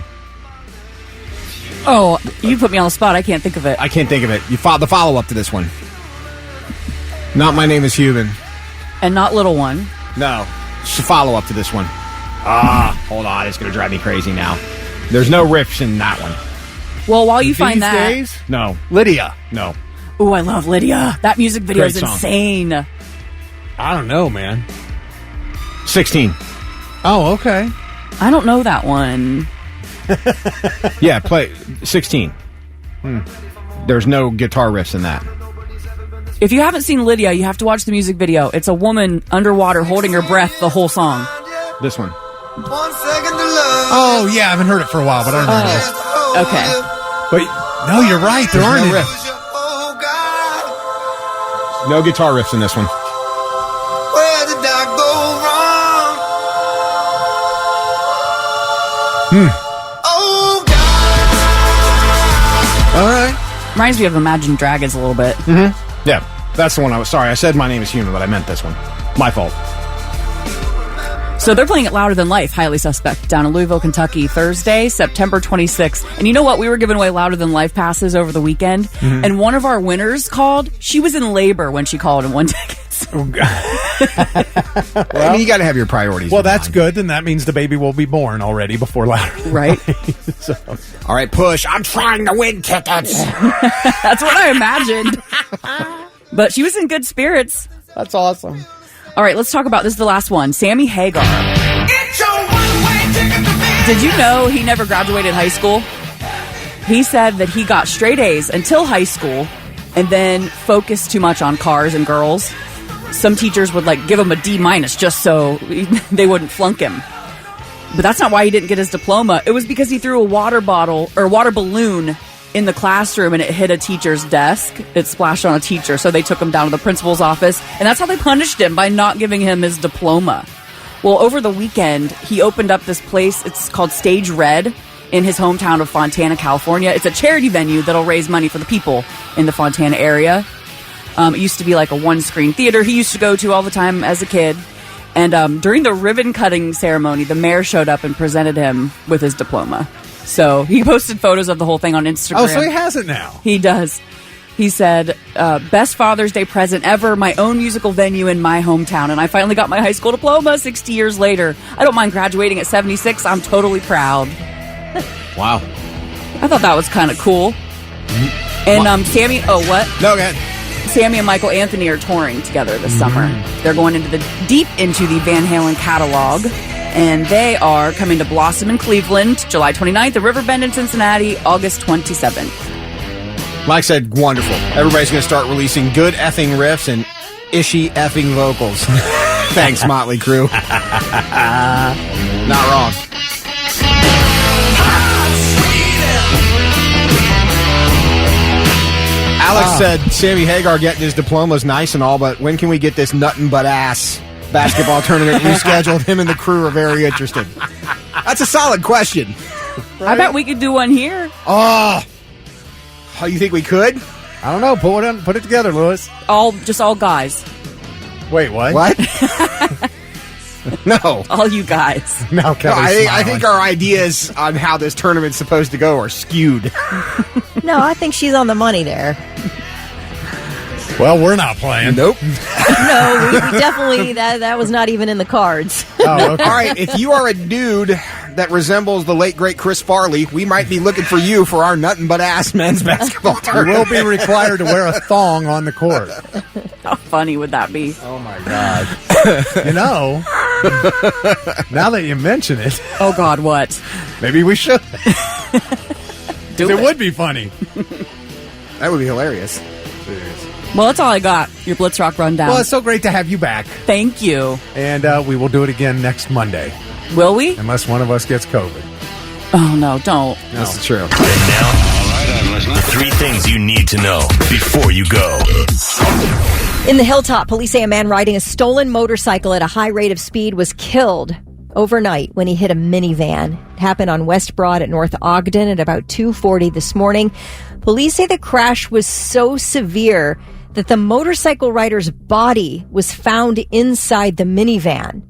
Oh, you put me on the spot. I can't think of it. I can't think of it. The follow-up to this one. Not My Name is Human. And not Little One. No. It's a follow-up to this one. Hold on. It's going to drive me crazy now. There's no riffs in that one. Well, while you find These that... days? No. Lydia. No. Ooh, I love Lydia. That music video Great is song. insane. I don't know, man. 16. Oh, okay. I don't know that one. Yeah, play 16. There's no guitar riffs in that. If you haven't seen Lydia, you have to watch the music video. It's a woman underwater holding her breath the whole song. This one. Oh, yeah, I haven't heard it for a while, but I remember this. Okay. But, no, you're right. There aren't no any. riffs. No guitar riffs in this one. Where did I go wrong? Oh God. All right. Reminds me of Imagine Dragons a little bit. Yeah, that's the one I was... Sorry, I said My Name is Human, but I meant this one. My fault. So they're playing it Louder Than Life, Highly Suspect, down in Louisville, Kentucky, Thursday, September 26th. And you know what? We were giving away Louder Than Life passes over the weekend, and one of our winners called. She was in labor when she called and won tickets. I mean, you got to have your priorities. Well, in that's mind. good. Then that means the baby will be born already before Louder. Right? So, All right, push. I'm trying to win tickets. That's what I imagined. But she was in good spirits. that's awesome. All right, let's talk about this. Is the last one. Sammy Hagar. Get your one-way ticket to me. Did you know he never graduated high school? He said that he got straight A's until high school and then focused too much on cars and girls. Some teachers would give him a D- just so they wouldn't flunk him. But that's not why he didn't get his diploma. It was because he threw a water bottle or water balloon in the classroom and it hit a teacher's desk. It splashed on a teacher, so they took him down to the principal's office, and that's how they punished him, by not giving him his diploma. Well, over the weekend, he opened up this place. It's called Stage Red in his hometown of Fontana, California. It's a charity venue that'll raise money for the people in the Fontana area. It used to be like a one-screen theater he used to go to all the time as a kid. And during the ribbon-cutting ceremony, the mayor showed up and presented him with his diploma. So he posted photos of the whole thing on Instagram. Oh, so he has it now. He does. He said, best Father's Day present ever, my own musical venue in my hometown. And I finally got my high school diploma 60 years later. I don't mind graduating at 76. I'm totally proud. Wow. I thought that was kind of cool. And Sammy, oh, what? No, go ahead. Sammy and Michael Anthony are touring together this summer. They're going deep into the Van Halen catalog. And they are coming to Blossom in Cleveland, July 29th, the Riverbend in Cincinnati, August 27th. Like I said, wonderful. Everybody's going to start releasing good effing riffs and ishy effing vocals. Thanks, Motley Crue. Not wrong. Alex said Sammy Hagar getting his diploma is nice and all, but when can we get this nuttin' but ass basketball tournament rescheduled? Him and the crew are very interested. That's a solid question. I bet we could do one here. Oh, you think we could? I don't know. Put it together, Lewis. All guys. Wait, what? What? No. All you guys. Now No, Kelly's I think our ideas on how this tournament's supposed to go are skewed. No, I think she's on the money there. Well, we're not playing. Nope. No, we definitely, that was not even in the cards. Oh, okay. All right, if you are a dude that resembles the late, great Chris Farley, we might be looking for you for our nuttin' but ass men's basketball You tournament. will be required to wear a thong on the court. How funny would that be? Oh, my God. You know, now that you mention it, Oh, God, what? maybe we should. Do It it. would be funny. That would be hilarious. Well, that's all I got. Your Blitz Rock rundown. Well, it's so great to have you back. Thank you. And we will do it again next Monday. Will we? Unless one of us gets COVID. Oh, no, don't. That's true. And now, the 3 things you need to know before you go. In the Hilltop, police say a man riding a stolen motorcycle at a high rate of speed was killed overnight when he hit a minivan. It happened on West Broad at North Ogden at about 2:40 this morning. Police say the crash was so severe that the motorcycle rider's body was found inside the minivan.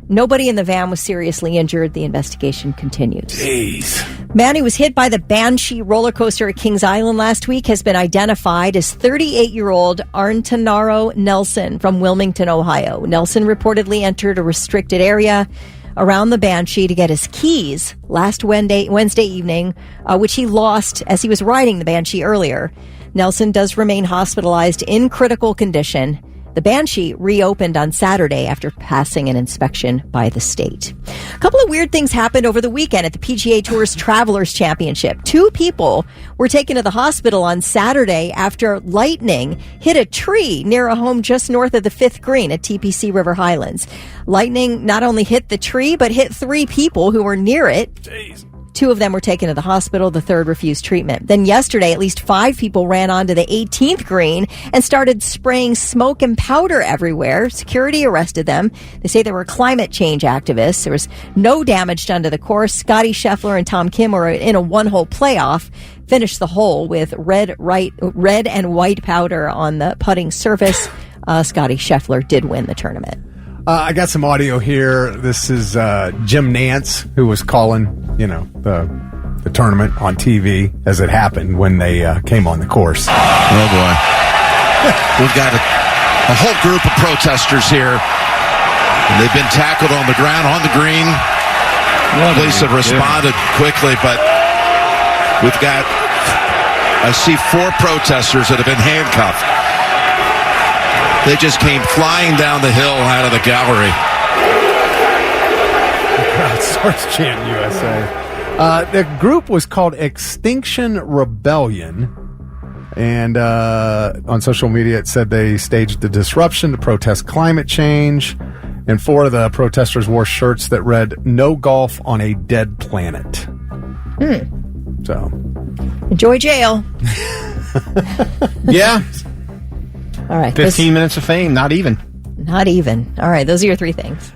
Nobody in the van was seriously injured. The investigation continues. Jeez. Man who was hit by the Banshee roller coaster at Kings Island last week has been identified as 38-year-old Arntanaro Nelson from Wilmington, Ohio. Nelson reportedly entered a restricted area around the Banshee to get his keys last Wednesday evening, which he lost as he was riding the Banshee earlier. Nelson does remain hospitalized in critical condition. The Banshee reopened on Saturday after passing an inspection by the state. A couple of weird things happened over the weekend at the PGA Tour's Travelers Championship. 2 people were taken to the hospital on Saturday after lightning hit a tree near a home just north of the 5th green at TPC River Highlands. Lightning not only hit the tree, but hit 3 people who were near it. Jeez. 2 of them were taken to the hospital. The 3rd refused treatment. Then yesterday, at least 5 people ran onto the 18th green and started spraying smoke and powder everywhere. Security arrested them. They say they were climate change activists. There was no damage done to the course. Scotty Scheffler and Tom Kim were in a 1-hole playoff. Finished the hole with red and white powder on the putting surface. Scotty Scheffler did win the tournament. I got some audio here. This is Jim Nance, who was calling, the tournament on TV as it happened when they came on the course. Oh, boy. We've got a whole group of protesters here. And they've been tackled on the ground, on the green. Police have responded quickly, but I see 4 protesters that have been handcuffed. They just came flying down the hill out of the gallery. The crowd starts chanting USA. The group was called Extinction Rebellion. And on social media, it said they staged a disruption to protest climate change. And 4 of the protesters wore shirts that read, "No golf on a dead planet." So. Enjoy jail. Yeah. All right. 15 minutes of fame, not even. Not even. All right. Those are your 3 things.